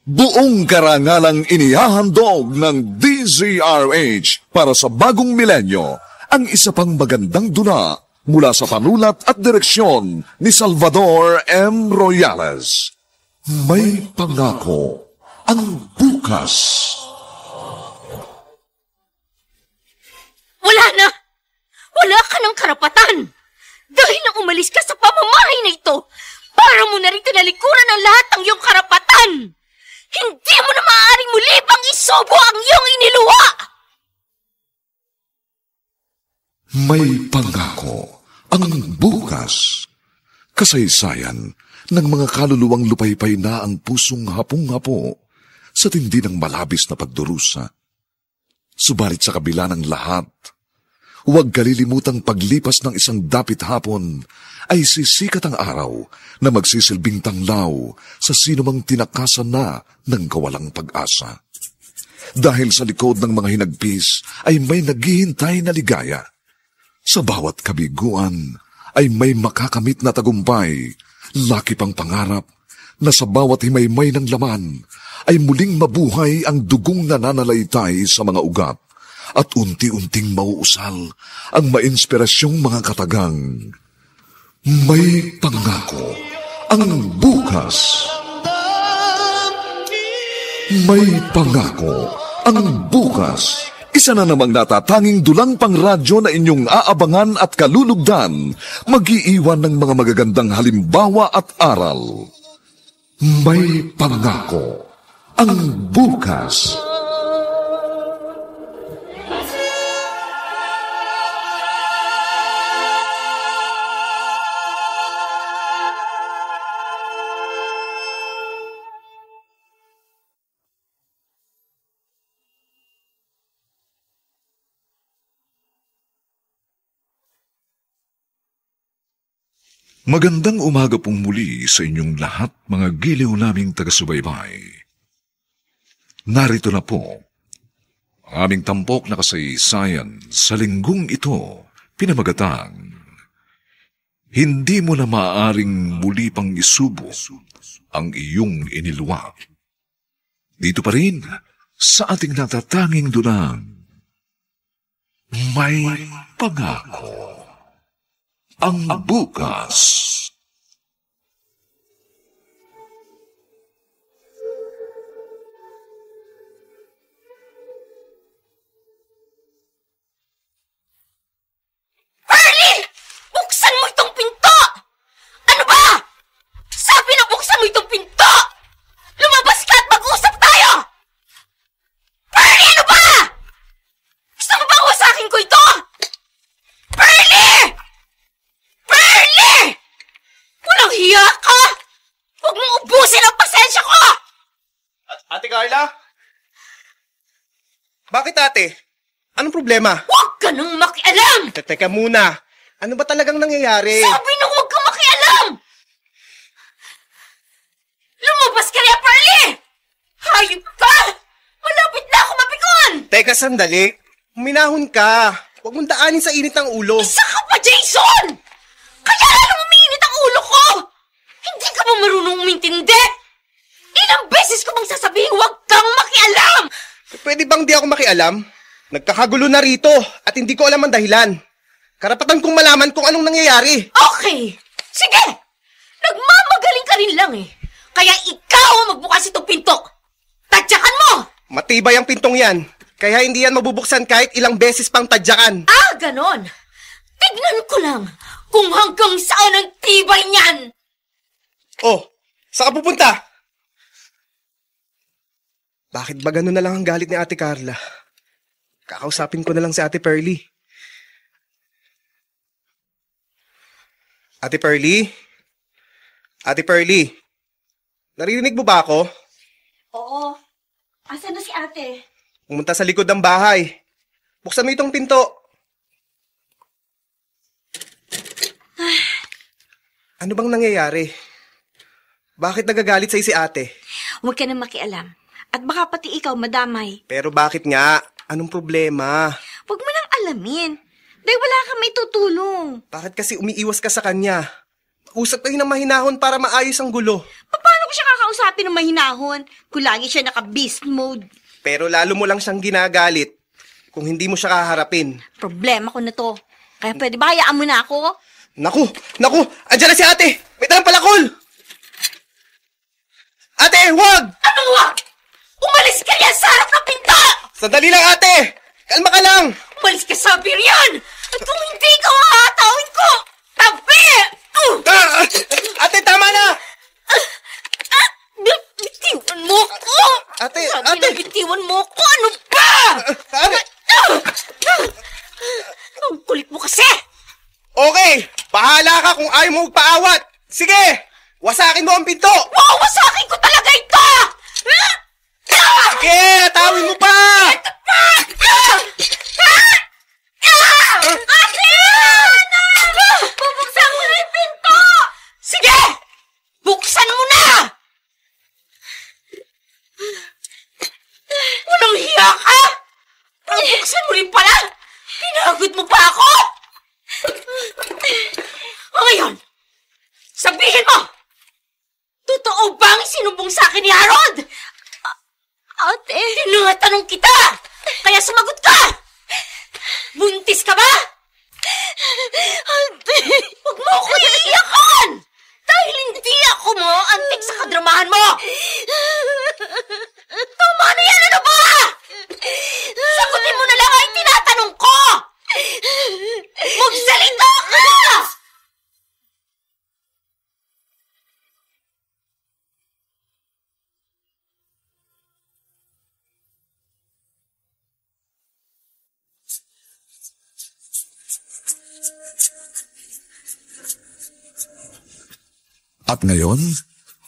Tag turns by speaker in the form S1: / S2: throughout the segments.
S1: Buong karangalang inihahandog ng DZRH para sa bagong milenyo ang isa pang magandang dula mula sa panulat at direksyon ni Salvador M. Royales. May pangako ang bukas.
S2: Wala na! Wala ka ng karapatan! Dahil nang umalis ka sa pamamahay na ito, para mo na rin tinalikuran ang lahat ng iyong karapatan! Hindi mo na maaaring muli pang isubo ang iyong iniluwa!
S1: May pangako ang bukas. Kasaysayan ng mga kaluluwang lupaypay na ang pusong hapong-hapo sa tindi ng malabis na pagdurusa. Subalit sa kabila ng lahat, huwag kalilimutang paglipas ng isang dapit hapon ay sisikat ang araw na magsisilbing tanglaw sa sinumang tinakasan na ng kawalang pag-asa. Dahil sa likod ng mga hinagpis ay may naghihintay na ligaya. Sa bawat kabiguan ay may makakamit na tagumpay, laki pang pangarap na sa bawat himaymay ng laman ay muling mabuhay ang dugong nananalaytay sa mga ugat at unti-unting mauusal ang mainspirasyong mga katagang. May pangako ang bukas. May pangako ang bukas. Isa na namang natatanging dulang pang radyo na inyong aabangan at kalulugdan, mag-iiwan ng mga magagandang halimbawa at aral. May pangako ang bukas. Magandang umaga pong muli sa inyong lahat, mga giliw naming taga-subaybay. Narito na po, aming tampok na kasaysayan sa linggong ito, pinamagatang, hindi mo na maaaring muli pang isubo ang iyong iniluwa. Dito pa rin, sa ating natatanging dunang, may pangako ang bukas.
S2: Pearlie! Buksan mo itong pinto! Ano ba? Sabi na buksan mo itong pinto! Lumabas ka at mag-usap tayo! Pearlie, ano ba? Gusto mo bang wasakin ko ito? Pearlie! Pearlie! Walang hiya ka! Huwag mong ubusin ang pasensya ko!
S3: Ate Carla? Bakit ate? Anong problema?
S2: Huwag ka nang makialam!
S3: Teka muna. Ano ba talagang nangyayari?
S2: Sabi na huwag kang makialam! Lumabas ka niya, Pearlie! Hayop ka! Malapit na ako mapikon!
S3: Teka sandali. Minahon ka. Huwag mong daanin sa init ng ulo.
S2: Isa ka pa, Jason! Kaya lalong umiinit ang ulo ko! Hindi ka ba marunong umintindi? Ilang beses ko bang sasabihin huwag kang makialam?
S3: Pwede bang di ako makialam? Nagkakagulo na rito at hindi ko alam ang dahilan. Karapatan kong malaman kung anong nangyayari.
S2: Okay! Sige! Nagmamagaling ka rin lang eh. Kaya ikaw ang magbukas itong pinto. Tadyakan mo!
S3: Matibay ang pintong yan. Kaya hindi yan mabubuksan kahit ilang beses pang tadyakan.
S2: Ah, ganon. Tignan ko lang kung hanggang saan ang tibay niyan.
S3: Oh, saan ka pupunta? Bakit ba ganun na lang ang galit ni Ate Carla? Kakausapin ko na lang si Ate Pearlie. Ate Pearlie? Ate Pearlie? Narinig mo ba ako?
S2: Oo. Asan na si ate?
S3: Pumunta sa likod ng bahay. Buksan mo itong pinto. Ano bang nangyayari? Bakit nagagalit sa'yo si ate?
S2: Huwag ka na makialam. At baka pati ikaw madamay.
S3: Pero bakit nga? Anong problema?
S2: Huwag mo nang alamin. Dahil wala kang may tutulong.
S3: Bakit kasi umiiwas ka sa kanya? Usap kayo ng mahinahon para maayos ang gulo.
S2: Paano ko siya kakausapin ng mahinahon kung lagi siya naka-beast mode?
S3: Pero lalo mo lang siyang ginagalit kung hindi mo siya kaharapin.
S2: Problema ko na to. Kaya pwede ba hayaan mo na ako?
S3: Naku! Andiyan na si ate! May dalang palakol! Ate, wag!
S2: Anong wag? Umalis ka yan sa harap ng pinto!
S3: Sandali lang, ate! Kalma ka lang!
S2: Umalis ka sa biryan! At kung hindi ka hahatawin ko, tabi!
S3: Ate, tama na!
S2: Bitiwan mo ko!
S3: Ate,
S2: Sabi
S3: ate!
S2: na bitiwan mo ko, ano ba?
S3: Ate!
S2: Ang kulit mo kasi!
S3: Okay, bahala ka kung ayaw mo magpaawat. Sige, wasakin mo ang pinto.
S2: Wawasakin ko talaga ito!
S3: Sige, natawin mo pa.
S2: Ate! Bubuksan mo na yung pinto! Sige! Buksan mo na! Walang hiya ka! Buksan mo rin pala! Pinagod mo pa ako! O ngayon, sabihin mo! Totoo bang sinumbong sa akin ni Harold? Ate! Tinatanong kita! Kaya sumagot ka! Buntis ka ba? Ate! Huwag mo ako iiyakan! Dahil hindi ako mo antik sa kadramahan mo! Tama na yan! Ano ba? Sagutin mo na lang ang tinatanong ko! Magsalita ka!
S1: At ngayon,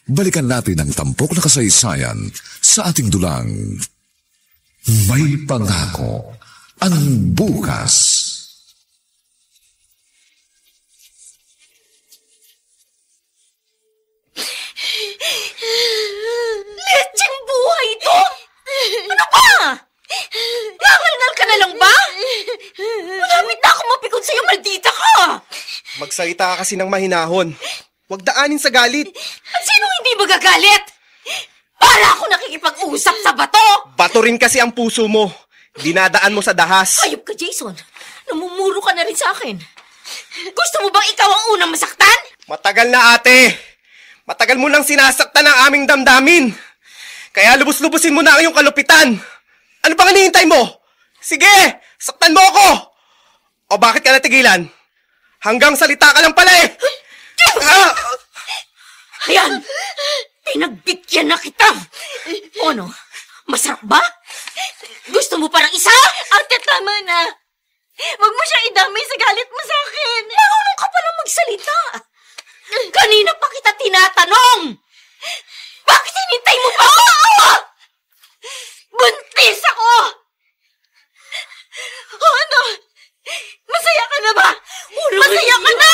S1: balikan natin ang tampok na kasaysayan sa ating dulang May Pangako ang Bukas.
S2: Lecheng buhay ito! Ano ba? Nangalngal ka na lang ba? Malapit na ako mapikon sa'yo, maldita ka!
S3: Magsalita ka kasi ng mahinahon. Huwag daanin sa galit.
S2: At sino hindi magagalit? Para ako nakikipag-usap sa bato!
S3: Bato rin kasi ang puso mo. Dinadaan mo sa dahas.
S2: Ayop ka, Jason. Namumuro ka na rin sa akin. Gusto mo bang ikaw ang unang masaktan?
S3: Matagal na, ate. Matagal mo nang sinasaktan ang aming damdamin. Kaya lubos-lubusin mo na ang iyong kalupitan. Ano pang hinihintay mo? Sige, saktan mo ako. O bakit ka natigilan? Hanggang salita ka lang pala eh.
S2: Ayan! Pinagbigyan na kita! O ano? Masarap ba? Gusto mo parang isa? Ate, tama na. Huwag mo siya idamay sa galit mo sa akin. Marunong ka palang magsalita. Kanina pa kita tinatanong. Bakit hinintay mo pa ako? Buntis ako! O ano? Masaya ka na ba? Masaya ka na!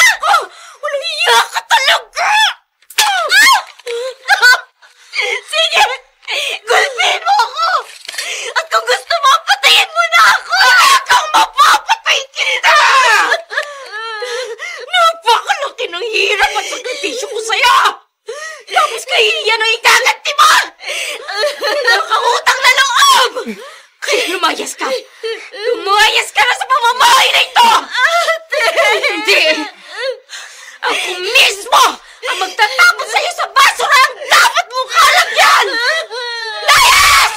S2: Walang iya ka talaga! Sige! Gulpin mo ako! At kung gusto mo, patayin mo na ako! Wala kang mapapatay kita! Napakalaki ng hirap at sakripisyo ko sa'yo! Tapos kahihiyan ang ikaganti mo! Nakakutang na loob! Kaya lumayas ka! Lumayas ka na sa pamamahay na ito! Ate! Hindi! Ako mismo ang magtatapos sa'yo sa basura ang dapat mong kalagyan! Layas!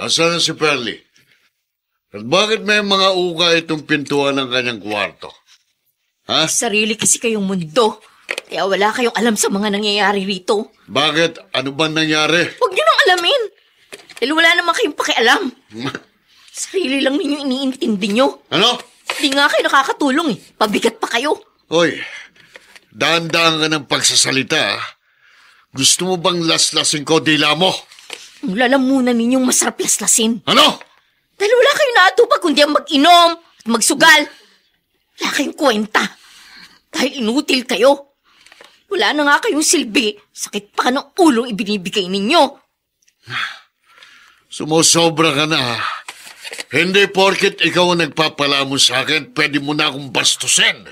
S4: Asan na si Perly? At bakit may mga uga itong pintuan ng kanyang kwarto? Ha?
S2: Sarili kasi kayong mundo. Kaya wala kayong alam sa mga nangyayari rito.
S4: Bakit? Ano ba nangyari?
S2: Huwag niyo nang alamin. Dahil wala naman kayong pakialam. Sarili lang ninyo iniintindi nyo.
S4: Ano?
S2: Hindi nga kayo nakakatulong eh. Pabigat pa kayo.
S4: Hoy, Daan-daan ka ng pagsasalita. Gusto mo bang laslasin ko dila mo?
S2: Lalamunan ninyong masarap laslasin.
S4: Ano?
S2: Dahil wala kayong naatupag kundi ang mag-inom at magsugal. Wala kayong kwenta. Dahil inutil kayo. Wala na nga kayong silbi. Sakit pa ng ulong ibinibigay ninyo.
S4: Sumusobra ka na. Hindi porket ikaw ang nagpapalamon sa akin, pwede mo na akong bastusin.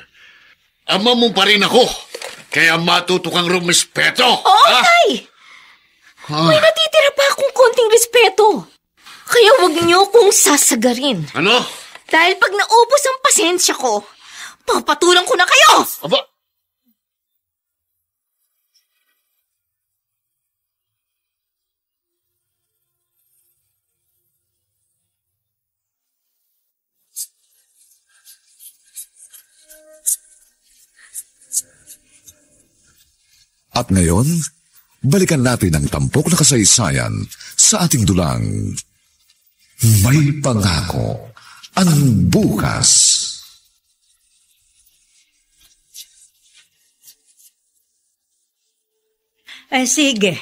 S4: Ama mo pa rin ako. Kaya matuto kang rumispeto.
S2: Oo, Tay! May natitira pa akong konting respeto. Kaya huwag niyo kong sasagarin.
S4: Ano?
S2: Dahil pag naubos ang pasensya ko, papatulang ko na kayo!
S4: Aba?
S1: At ngayon, balikan natin ang tampok na kasaysayan sa ating dulang May Pangako ang Bukas.
S5: Sige,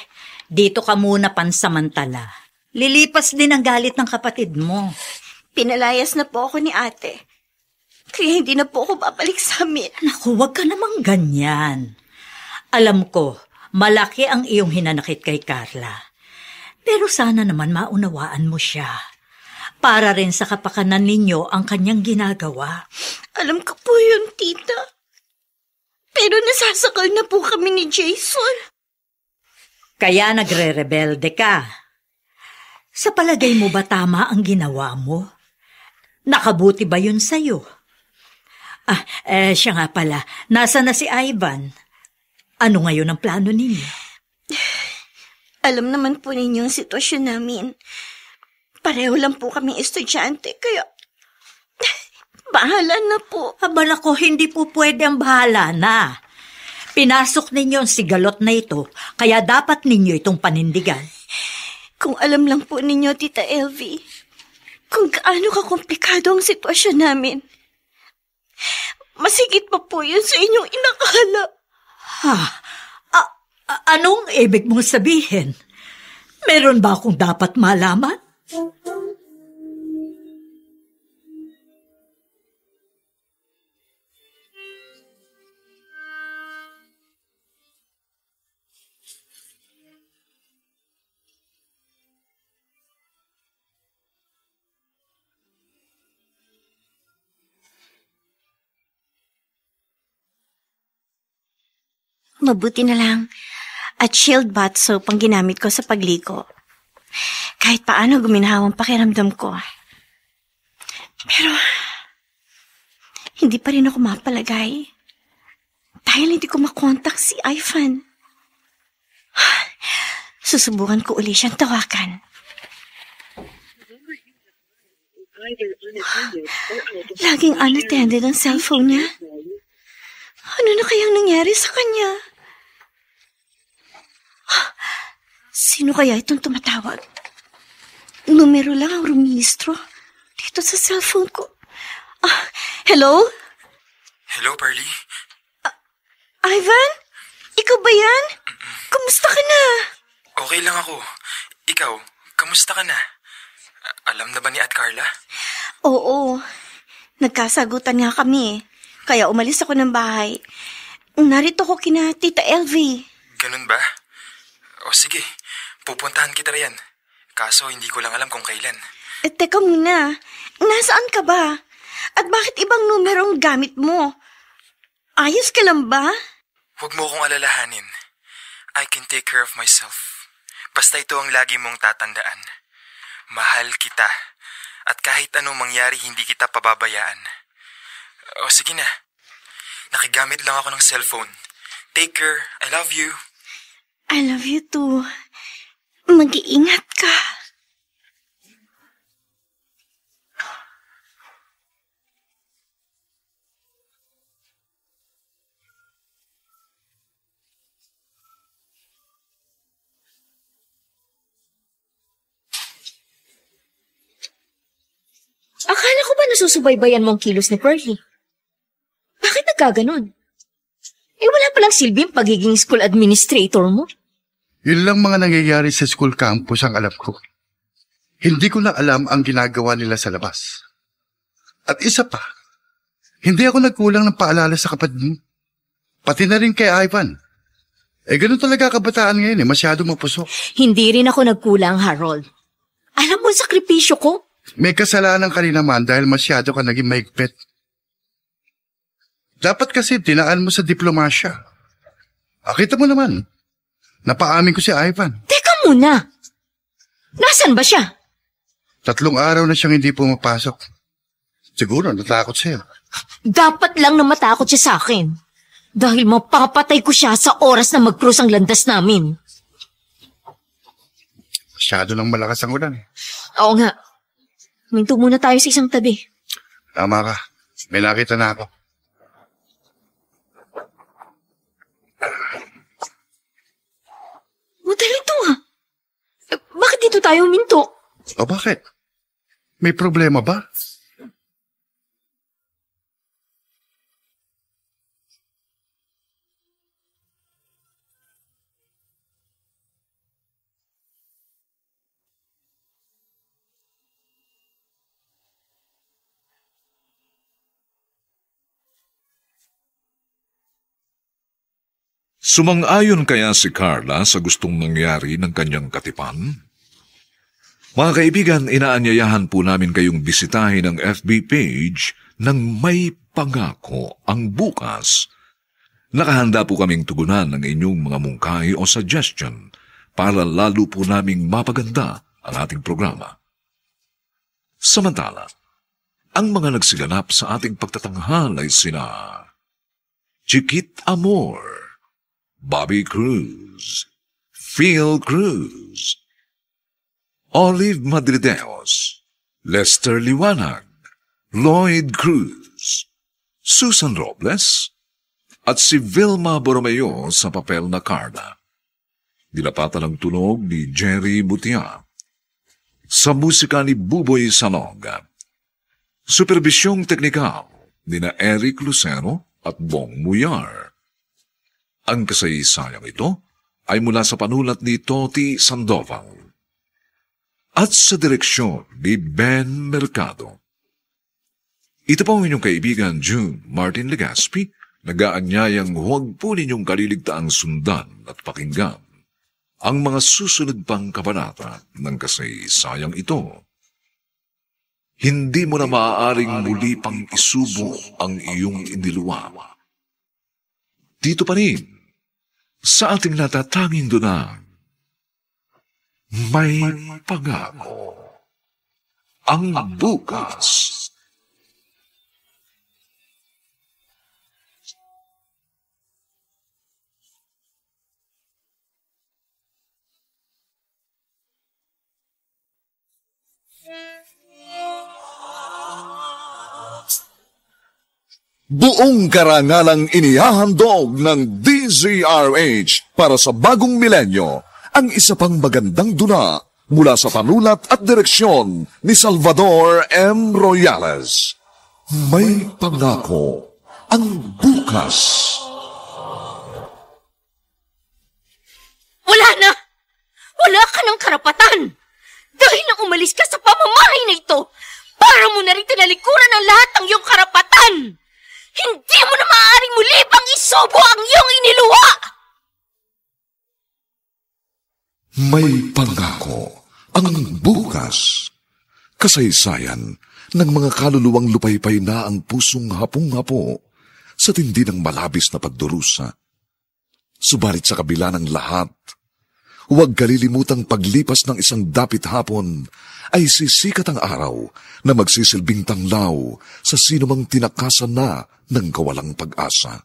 S5: dito ka muna pansamantala. Lilipas din ang galit ng kapatid mo.
S2: Pinalayas na po ako ni ate. Kaya hindi na po ako babalik sa amin.
S5: Naku, huwag ka namang ganyan. Alam ko, malaki ang iyong hinanakit kay Carla. Pero sana naman maunawaan mo siya. Para rin sa kapakanan ninyo ang kanyang ginagawa.
S2: Alam ko po yun, tita. Pero nasasakal na po kami ni Jason.
S5: Kaya nagre-rebelde ka. Sa palagay mo ba tama ang ginawa mo? Nakabuti ba yun sa'yo? Siya nga pala, nasa na si Ivan? Ano ngayon ang plano ninyo?
S2: Alam naman po ninyo ang sitwasyon namin. Pareho lang po kami estudyante, kaya bahala na po.
S5: Abala ko, hindi po pwede ang bahala na. Pinasok ninyo ang sigalot na ito, kaya dapat ninyo itong panindigan.
S2: Kung alam lang po ninyo, Tita Elvie, kung gaano kakomplikado ang sitwasyon namin, masigit pa po yun sa inyong inakala.
S5: Anong ibig mong sabihin? Meron ba akong dapat malaman?
S2: Mabuti na lang at shield bath soap ang ginamit ko sa pagligo. Kahit paano guminhawang pakiramdam ko. Pero, hindi pa rin ako mapalagay. Dahil hindi ko makontak si Ivan. Susubukan ko uli siyang tawakan. Laging unattended ang cellphone niya. Ano na kayang nangyari sa kanya? Sino kaya itong tumatawag? Numero lang ang rumistro dito sa cellphone ko. Hello?
S6: Hello, Pearly?
S2: Ivan? Ikaw ba yan? Kumusta ka na?
S6: Okay lang ako. Ikaw, kamusta ka na? Alam na ba ni At Carla?
S2: Oo. Nagkasagutan nga kami. Kaya umalis ako ng bahay. Narito ko kina Tita Elvie.
S6: Ganun ba? O sige, pupuntahan kita riyan. Kaso hindi ko lang alam kung kailan.
S2: Teka muna. Nasaan ka ba? At bakit ibang numero ang gamit mo? Ayos ka lang ba?
S6: Huwag mo akong alalahanin. I can take care of myself. Basta ito ang lagi mong tatandaan. Mahal kita. At kahit anong mangyari, hindi kita pababayaan. O sige na. Nakigamit lang ako ng cellphone. Take care. I love you.
S2: I love you too. Mag-iingat ka.
S7: Akala ko ba nasusubaybayan mo ang kilos ni Pearly? Bakit nagkaganon?
S2: Wala palang silbi ang pagiging school administrator mo.
S7: Yun lang mga nangyayari sa school campus ang alam ko. Hindi ko lang alam ang ginagawa nila sa labas. At isa pa, hindi ako nagkulang ng paalala sa kapatid mo. Pati na rin kay Ivan. Ganun talaga kabataan ngayon masyado mapusok.
S2: Hindi rin ako nagkulang, Harold. Alam mo ang sakripisyo ko?
S7: May kasalanan ka rin naman dahil masyado ka naging maigpit. Dapat kasi tinaan mo sa diplomasya. Kita mo naman, napaamin ko si Ivan.
S2: Teka muna. Nasaan ba siya?
S7: 3 araw na siyang hindi pumapasok. Siguro natakot siya.
S2: Dapat lang na matakot siya sa akin. Dahil mapapatay ko siya sa oras na mag-cruise ang landas namin.
S7: Masyado lang malakas ang ulan.
S2: Oo nga. Minto muna tayo sa isang tabi.
S7: Tama ka. May nakita na ako.
S2: Madalito nga. Bakit dito tayo minto?
S7: O bakit? May problema ba?
S1: Sumang-ayon kaya si Carla sa gustong nangyari ng kanyang katipan? Mga kaibigan, inaanyayahan po namin kayong bisitahin ang FB page ng May Pangako ang Bukas. Nakahanda po kaming tugunan ng inyong mga mungkahi o suggestion para lalo po naming mapaganda ang ating programa. Samantala, ang mga nagsiganap sa ating pagtatanghal ay sina Chiquit Amor, Bobby Cruz, Phil Cruz, Olive Madrideos, Lester Liwanag, Lloyd Cruz, Susan Robles, at si Vilma Borromeo sa papel na Carla. Dilapatan ang tunog ni Jerry Butia. Sa musika ni Buboy Sanog. Superbisyong teknikal ni na Eric Lucero at Bong Muyar. Ang kasaysayang ito ay mula sa panulat ni Toti Sandoval at sa direksyon ni Ben Mercado. Ito po ang inyong kaibigan June Martin Legaspi, nag-aanyayang huwag po ninyong kaliligtaang sundan at pakinggan ang mga susunod pang kabanata ng kasaysayang ito. Hindi mo na maaaring muli pang isubo ang iyong iniluwa. Dito pa rin, sa ating natatanging dunang, May Pangako ang Bukas.
S8: Buong karangalang inihahandog ng DZRH para sa bagong milenyo ang isa pang magandang dula mula sa panulat at direksyon ni Salvador M. Royales. May Pangako ang Bukas.
S2: Wala na! Wala ka ng karapatan! Dahil nang umalis ka sa pamamahay na ito, para mo na rin tinalikuran ang lahat ng iyong karapatan! Hindi mo na maaaring muli pang isubo ang iyong iniluwa!
S1: May Pangako ang Bukas. Kasaysayan ng mga kaluluwang lupaypay na ang pusong hapong-hapo sa tindi ng malabis na pagdurusa. Subalit sa kabila ng lahat, huwag kalilimutang paglipas ng isang dapit hapon ay sisikat ang araw na magsisilbing tanglaw sa sinumang tinakasan na ng kawalang pag-asa.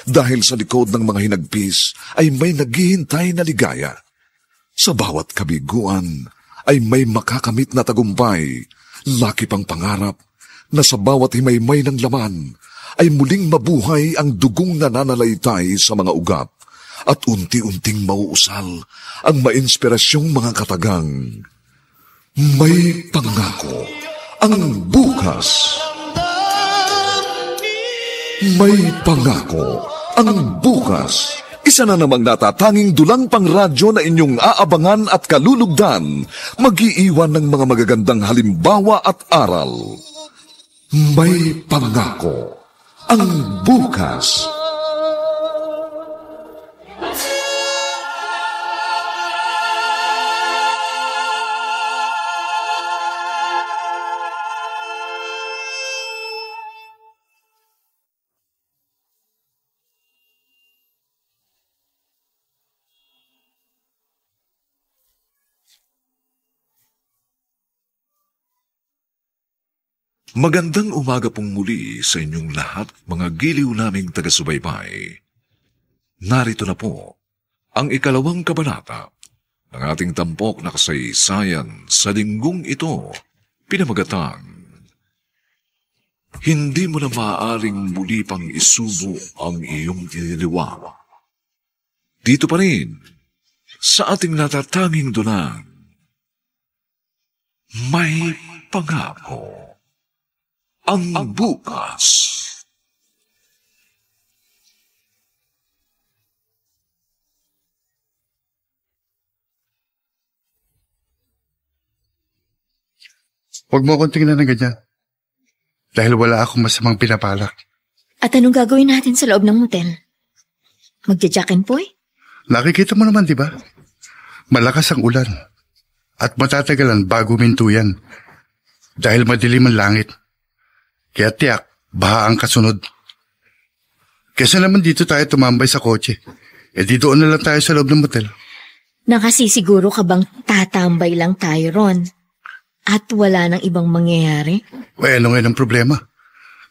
S1: Dahil sa likod ng mga hinagpis ay may naghihintay na ligaya. Sa bawat kabiguan ay may makakamit na tagumpay, laki pang pangarap na sa bawat himaymay ng laman ay muling mabuhay ang dugong nananalaytay sa mga ugat at unti-unting mauusal ang mainspirasyong mga katagang. May Pangako ang Bukas. May Pangako
S8: Ang bukas, isa na namang natatanging dulang pang radyo na inyong aabangan at kalulugdan, mag-iiwan ng mga magagandang halimbawa at aral. May pangako ang bukas. Magandang umaga pong muli sa inyong lahat, mga giliw naming taga-subaybay. Narito na po ang ikalawang kabanata ng ating tampok na kasaysayan sa linggong ito, pinamagatang Hindi mo na maaaring muli pang isubo ang iyong iniliwang. Dito pa rin, sa ating natatanging dunang, may pangako. Ang bukas.
S7: Huwag mo akong tingnan ng ganyan. Dahil wala akong masamang pinapalak.
S2: At anong gagawin natin sa loob ng motel? Magja-jack and boy?
S7: Nakikita mo naman, di ba? Malakas ang ulan. At matatagalan bago minto yan. Dahil madilim ang langit. Kaya tiyak, baha ang kasunod. Kesa naman dito tayo tumambay sa kotse. Dito na lang tayo sa loob ng motel.
S2: Nakasisiguro ka bang tatambay lang tayo ron? At wala nang ibang mangyayari?
S7: Ano ngayon ang problema?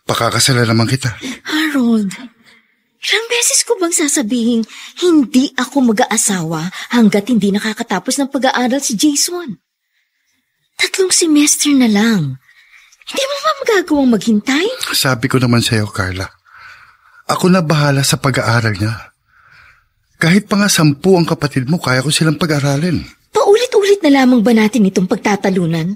S7: Pakakasala naman kita.
S2: Harold, ilang beses ko bang sasabihin hindi ako mag-aasawa hanggat hindi nakakatapos ng pag-aaral si Jason? 3 semester na lang. Hindi mo ba magagawang maghintay?
S7: Sabi ko naman sa'yo, Carla. Ako na bahala sa pag-aaral niya. Kahit pa nga 10 ang kapatid mo, kaya ko silang pag-aralin.
S2: Paulit-ulit na lamang ba natin itong pagtatalunan?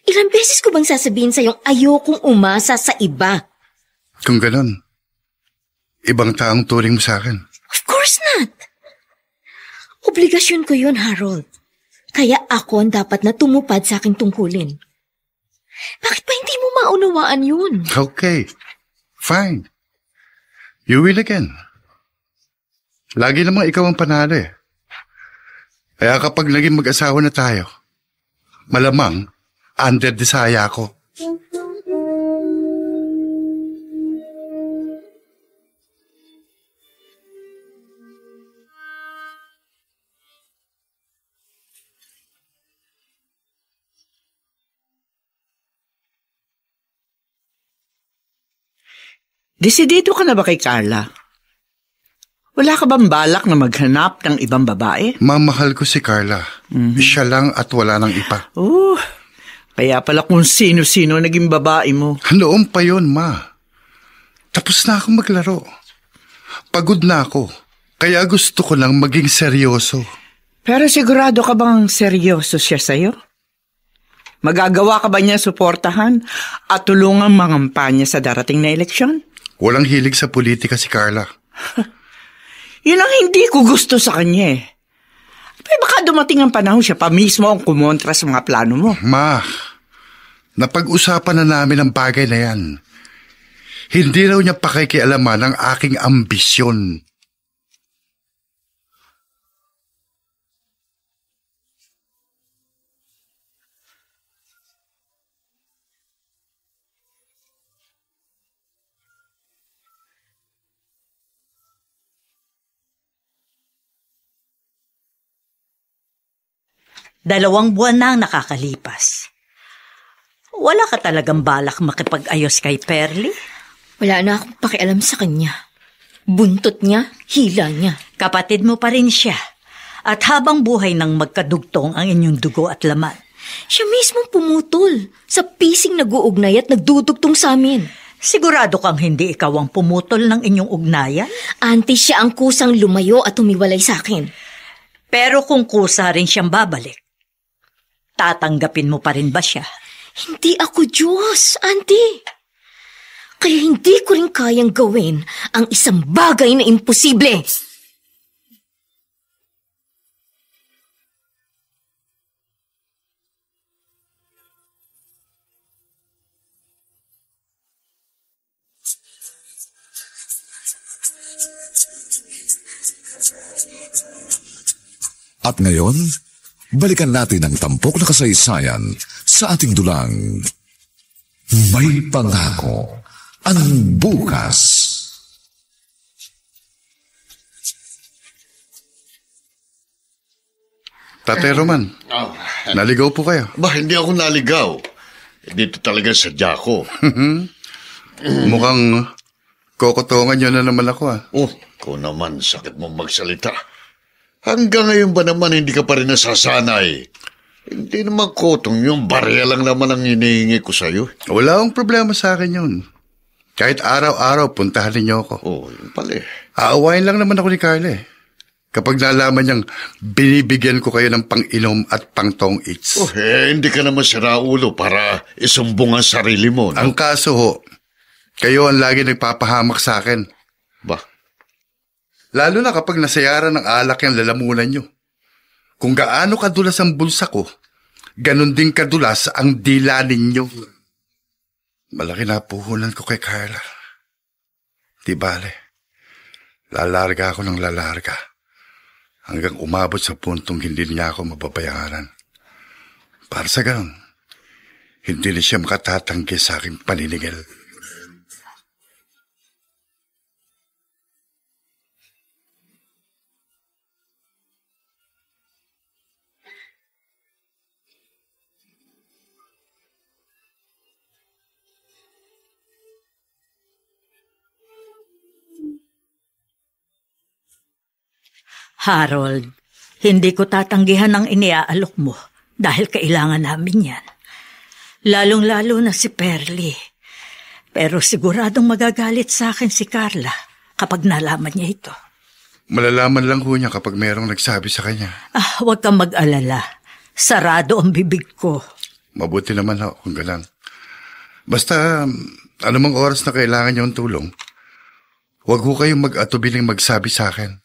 S2: Ilang beses ko bang sasabihin sa'yong ayokong umasa sa iba?
S7: Kung ganon, ibang taong turing mo sa akin.
S2: Of course not. Obligasyon ko yun, Harold. Kaya ako ang dapat na tumupad sa aking tungkulin. Bakit ba hindi mo maunawaan yun?
S7: Okay, fine. You will again. Lagi namang ikaw ang panalo eh. Kaya kapag naging mag-asawa na tayo, malamang under desaya ako.
S9: Desidido ka na ba kay Carla? Wala ka bang balak na maghanap ng ibang babae?
S7: Mamahal ko si Carla. Siya lang at wala nang iba.
S9: Kaya pala kung sino-sino naging babae mo.
S7: Noon pa yun, Ma. Tapos na akong maglaro. Pagod na ako. Kaya gusto ko lang maging seryoso.
S9: Pero sigurado ka bang seryoso siya sa'yo? Magagawa ka ba niya suportahan at tulungang mangampanya sa darating na eleksyon?
S7: Walang hilig sa politika si Carla.
S9: Yun ang hindi ko gusto sa kanya eh. Pero baka dumating ang panahon siya pa mismo ang kumontra sa mga plano mo.
S7: Ma, napag-usapan na namin ang bagay na yan. Hindi raw niya pakikialaman ang aking ambisyon.
S5: Dalawang buwan na ang nakakalipas. Wala ka talagang balak makipag-ayos kay Perly?
S2: Wala na akong pakialam sa kanya. Buntot niya, hila niya.
S5: Kapatid mo pa rin siya. At habang buhay nang magkadugtong ang inyong dugo at laman.
S2: Siya mismong pumutol sa pising nag-uugnay at nagdudugtong sa amin.
S5: Sigurado kang hindi ikaw ang pumutol ng inyong ugnayan?
S2: Auntie, siya ang kusang lumayo at humiwalay sa akin.
S5: Pero kung kusa rin siyang babalik, tatanggapin mo pa rin ba siya?
S2: Hindi ako Diyos, Auntie. Kaya hindi ko rin kayang gawin ang isang bagay na imposible.
S8: At ngayon, balikan natin ang tampok na kasaysayan sa ating dulang May Pangako ang Bukas.
S7: Tatay Roman, naligaw po kayo.
S4: Ba, hindi ako naligaw. Dito talaga sadya ko.
S7: Mukhang kokotongan nyo na naman ako
S4: Oh, ko naman, sakit mong magsalita. Hanggang ngayon ba naman hindi ka pa rin nasasanay? Hindi naman kotong yung barya lang naman ang hinihingi ko sa'yo.
S7: Wala akong problema sa akin yun. Kahit araw-araw, puntahan ninyo ako.
S4: Oh, yun pala eh.
S7: Aawain lang naman ako ni Carla eh. Kapag nalaman niyang binibigyan ko kayo ng pang-inom at pang-tong eats.
S4: Oh, hindi ka naman siraulo para isumbong ang sarili mo, no?
S7: Ang kaso ho, kayo ang lagi nagpapahamak sa akin.
S4: Ba?
S7: Lalo na kapag nasayaran ng alak yung lalamunan nyo. Kung gaano kadulas ang bulsa ko, ganun din kadulas ang dila ninyo. Malaki na puhunan ko kay Carla. Di bale, lalarga ako ng lalarga. Hanggang umabot sa puntong hindi niya ako mababayaran. Para sa ganun, hindi na siya makatatanggi sa aking paniningil.
S5: Harold, hindi ko tatanggihan ang iniaalok mo dahil kailangan namin yan. Lalong-lalo na si Perly. Pero siguradong magagalit sa akin si Carla kapag nalaman niya ito.
S7: Malalaman lang ho niya kapag mayroong nagsabi sa kanya.
S5: Huwag kang mag-alala. Sarado ang bibig ko.
S7: Mabuti naman ho kung galang. Basta, anumang oras na kailangan niyo ang tulong, huwag ho kayong mag-atubiling magsabi sa akin.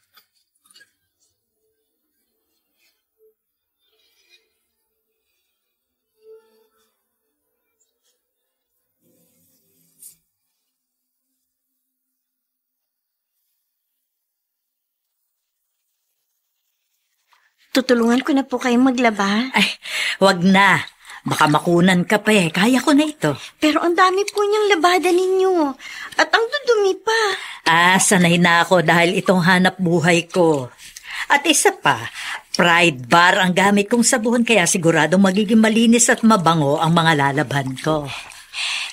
S2: Tutulungan ko na po kayong maglaba.
S5: Ay, wag na. Baka makunan ka pa eh. Kaya ko na ito.
S2: Pero ang dami po niyang labada ninyo. At ang dudumi pa.
S5: Sanay na ako dahil itong hanap buhay ko. At isa pa, Pride Bar ang gamit kong sabon kaya siguradong magiging malinis at mabango ang mga lalaban ko.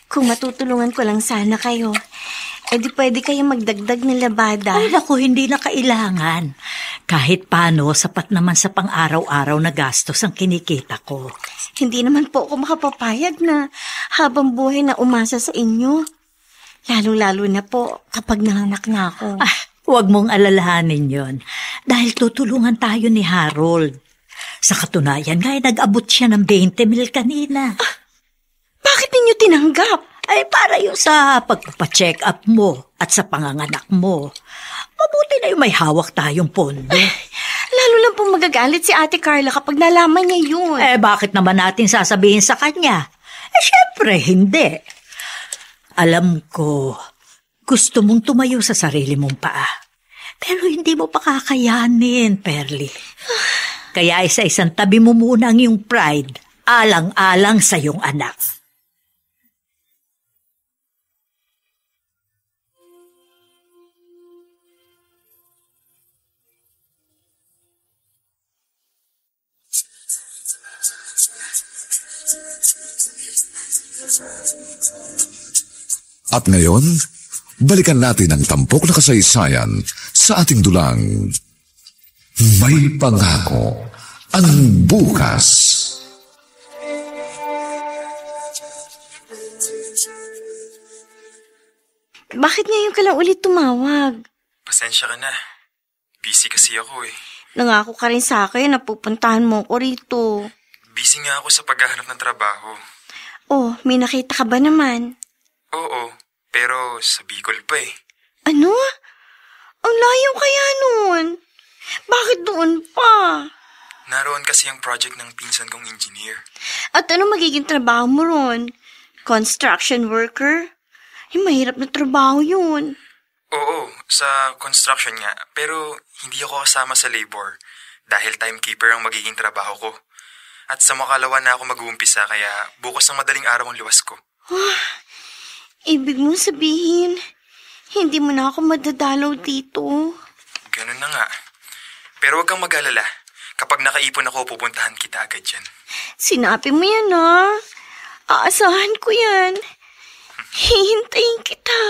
S2: Kung matutulungan ko lang sana kayo, di pwede kayong magdagdag ng labada.
S5: Ay, naku, hindi na kailangan. Kahit paano, sapat naman sa pang-araw-araw na gastos ang kinikita ko.
S2: Hindi naman po ako makapapayag na habang buhay na umasa sa inyo. Lalo-lalo na po kapag nanganak na ako.
S5: Huwag mong alalahanin yon. Dahil tutulungan tayo ni Harold. Sa katunayan, ngay nag-abot siya ng 20,000 kanina.
S2: Bakit ninyo tinanggap?
S5: Ay, para yun sa pagpapacheck up mo at sa panganganak mo. Mabuti na yung may hawak tayong pondo.
S2: Lalo lang pong magagalit si Ate Carla kapag nalaman niya yun.
S5: Bakit naman natin sasabihin sa kanya? Syempre, hindi. Alam ko, gusto mong tumayo sa sarili mong paa. Pero hindi mo pa kakayanin, Perly. Kaya isa-isang tabi mo muna ang iyong pride, alang-alang sa iyong anak.
S8: At ngayon, balikan natin ang tampok na kasaysayan sa ating dulang May Pangako ang Bukas.
S2: Bakit ngayon ka lang ulit tumawag?
S6: Pasensya ka na. Busy kasi ako eh.
S2: Nangako ka rin sa akin na pupuntahan mo ko rito.
S6: Busy nga ako sa paghahanap ng trabaho.
S2: Oh, may nakita ka ba naman?
S6: Oo, Pero sa Bicol pa eh.
S2: Ano? Ang layo kaya nun. Bakit doon pa?
S6: Naroon kasi ang project ng pinsan kong engineer.
S2: At ano magiging trabaho mo ron? Construction worker? Mahirap na trabaho yun.
S6: Oo, sa construction nga. Pero hindi ako kasama sa labor dahil timekeeper ang magiging trabaho ko. At sa makalawa na ako mag-uumpisa kaya bukas ng madaling araw ang luwas ko.
S2: Ibig mong sabihin, hindi mo na ako madadalaw dito.
S6: Ganun na nga. Pero huwag kang mag-alala. Kapag nakaipon ako, pupuntahan kita agad dyan.
S2: Sinabi mo yan, ha? Aasahan ko yan. Hihintayin kita.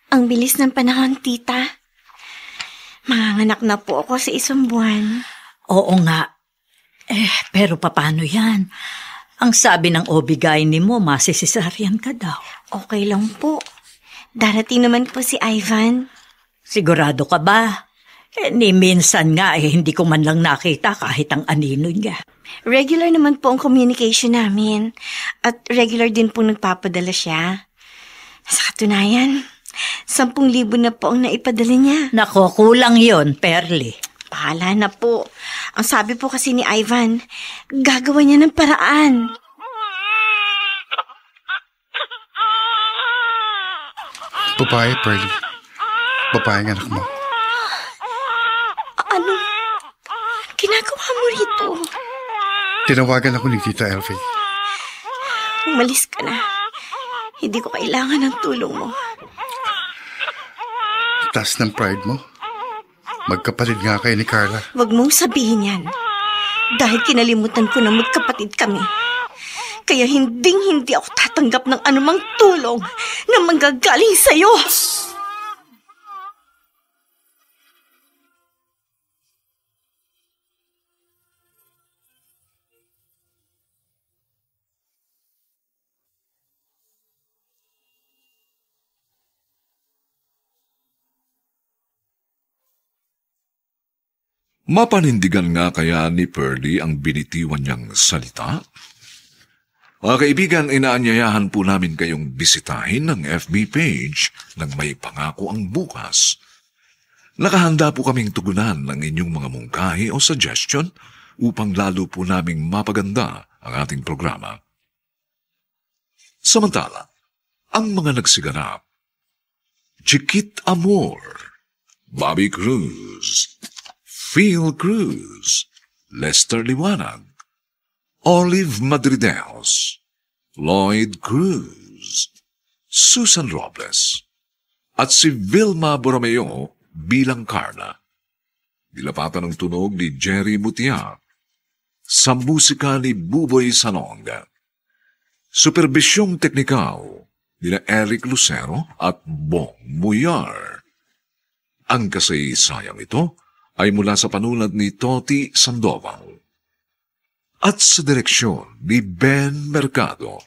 S2: Ang bilis ng panahon, tita. Manganganak na po ako sa 1 buwan.
S5: Oo nga. Pero paano yan? Ang sabi ng OB-GYN mo, masisisaryan ka daw.
S2: Okay lang po. Darating naman po si Ivan.
S5: Sigurado ka ba? Ni minsan nga hindi ko man lang nakita kahit ang anino niya.
S2: Regular naman po ang communication namin. At regular din po nagpapadala siya. Sa katunayan, 10,000 na po ang naipadala niya.
S5: Nako, kulang yon, Perly.
S2: Bahala na po. Ang sabi po kasi ni Ivan, gagawa niya ng paraan.
S7: Babae, Pearly. Babae ang anak mo.
S2: Ano? Ginagawa mo rito?
S7: Tinawagan ako ni Tita Elfie.
S2: Umalis ka na. Hindi ko kailangan ng tulong mo.
S7: Taas ng pride mo. Magkapatid nga kayo ni Carla.
S2: Huwag mong sabihin yan. Dahil kinalimutan ko na magkapatid kami. Kaya hindi ako tatanggap ng anumang tulong na manggagaling sa'yo.
S1: Mapanindigan nga kaya ni Pearly ang binitiwan niyang salita? Mga kaibigan, inaanyayahan po namin kayong bisitahin ang FB page ng May Pangako ang Bukas. Nakahanda po kaming tugunan ng inyong mga mungkahi o suggestion upang lalo po naming mapaganda ang ating programa. Samantala, ang mga nagsiganap: Chiquit Amor, Bobby Cruz, Phil Cruz, Lester Liwanag, Olive Madrideos, Lloyd Cruz, Susan Robles, at si Vilma Borromeo bilang Carla. Dilapatan ng tunog ni Jerry Mutia, sa musika ni Buboy Sanonga. Superbisyong teknikal nila Eric Lucero at Bong Muyar. Ang kasaysayang ito ay mula sa panulat ni Toti Sandoval at sa direksyon ni Ben Mercado.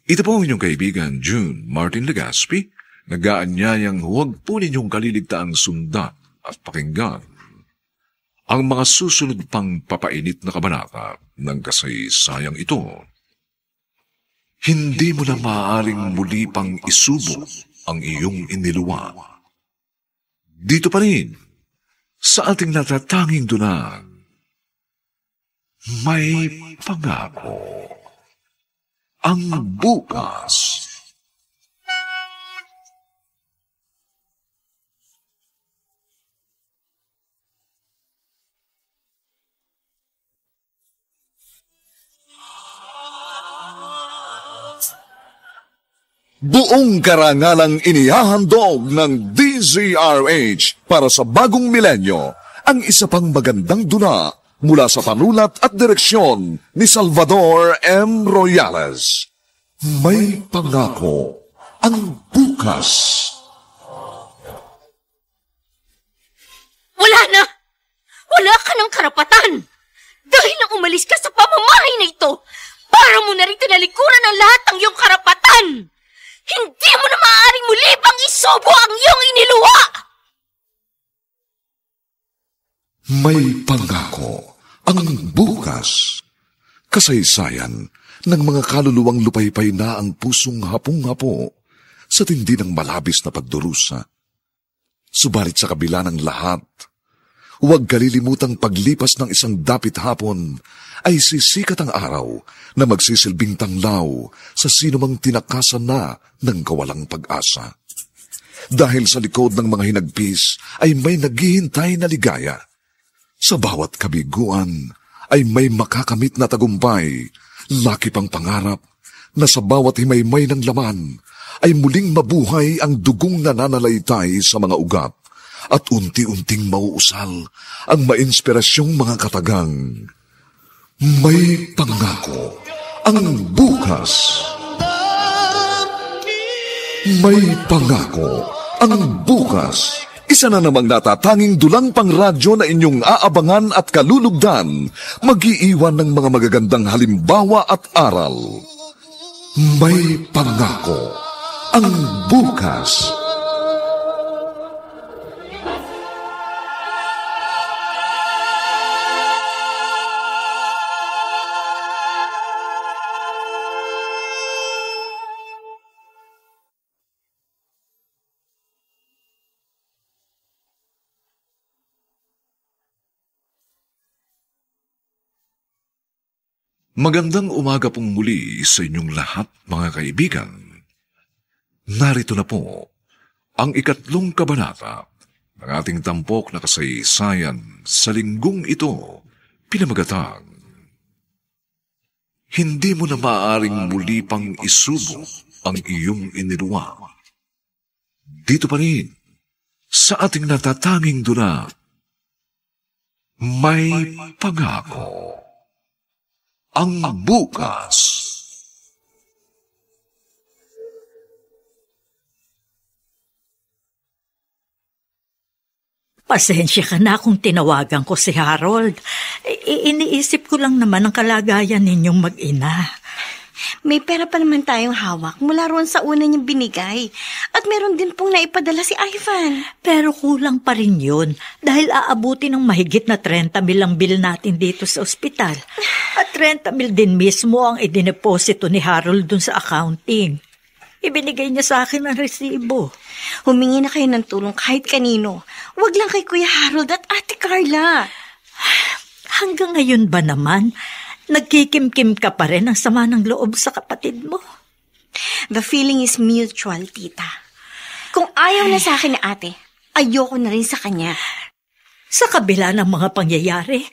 S1: Ito po ang inyong kaibigan June Martin Legaspi, nag-aanyayang huwag po ninyong kaliligtaang sundan at pakinggan ang mga susunod pang papainit na kabanata ng kasaysayang ito. Hindi mo na maaaring muli pang isubok ang iyong iniluwa. Dito pa rin, sa ating natatanging dunang, May Pangako ang Bukas.
S8: Buong karangalang inihahandog ng DZRH para sa bagong milenyo ang isa pang magandang duna mula sa panulat at direksyon ni Salvador M. Royales. May Pangako ang Bukas.
S2: Wala na! Wala ka ng karapatan! Dahil nang umalis ka sa pamamahay na ito, para mo na rin tinalikuran ang lahat ng iyong karapatan. Hindi mo na maaaring muli pang isubo ang iyong iniluwa!
S1: May pangako ang bukas. Kasaysayan ng mga kaluluwang lupaypay na ang pusong hapong-hapo sa tindi ng malabis na pagdurusa. Subalit sa kabila ng lahat, huwag kalilimutang paglipas ng isang dapit hapon ay sisikat ang araw na magsisilbing tanglaw sa sinumang tinakasan na ng kawalang pag-asa. Dahil sa likod ng mga hinagpis ay may naghihintay na ligaya. Sa bawat kabiguan ay may makakamit na tagumpay, laki pang pangarap na sa bawat himaymay ng laman ay muling mabuhay ang dugong nananalaytay sa mga ugat at unti-unting mauusal ang mainspirasyong mga katagang. May pangako ang bukas. May pangako ang bukas. Isa na namang natatanging dulang pangradyo na inyong aabangan at kalulugdan, mag-iiwan ng mga magagandang halimbawa at aral. May pangako ang bukas. Magandang umaga pong muli sa inyong lahat, mga kaibigan. Narito na po ang 3 kabanata ng ating tampok na kasaysayan sa linggong ito, pinamagatang Hindi mo na maaaring muli pang isubo ang iyong iniluwa. Dito pa rin, sa ating natatanging duna, may pangako ang bukas.
S5: Pasensya ka na kung tinawagan ko si Harold. Iniisip ko lang naman ang kalagayan ninyong mag-ina.
S2: May pera pa naman tayong hawak mula roon sa una niyang binigay. At meron din pong naipadala si Ivan.
S5: Pero kulang pa rin yun dahil aabuti ng mahigit na 30,000 ang bill natin dito sa ospital. At 30,000 din mismo ang idineposito ni Harold dun sa accounting. Ibinigay niya sa akin ang resibo.
S2: Humingi na kayo ng tulong kahit kanino. Huwag lang kay Kuya Harold at Ate Carla.
S5: Hanggang ngayon ba naman, nagkikimkim ka pa rin ang sama ng loob sa kapatid mo?
S2: The feeling is mutual, tita. Kung ayaw na sa akin ni ate, ayoko na rin sa kanya.
S5: Sa kabila ng mga pangyayari,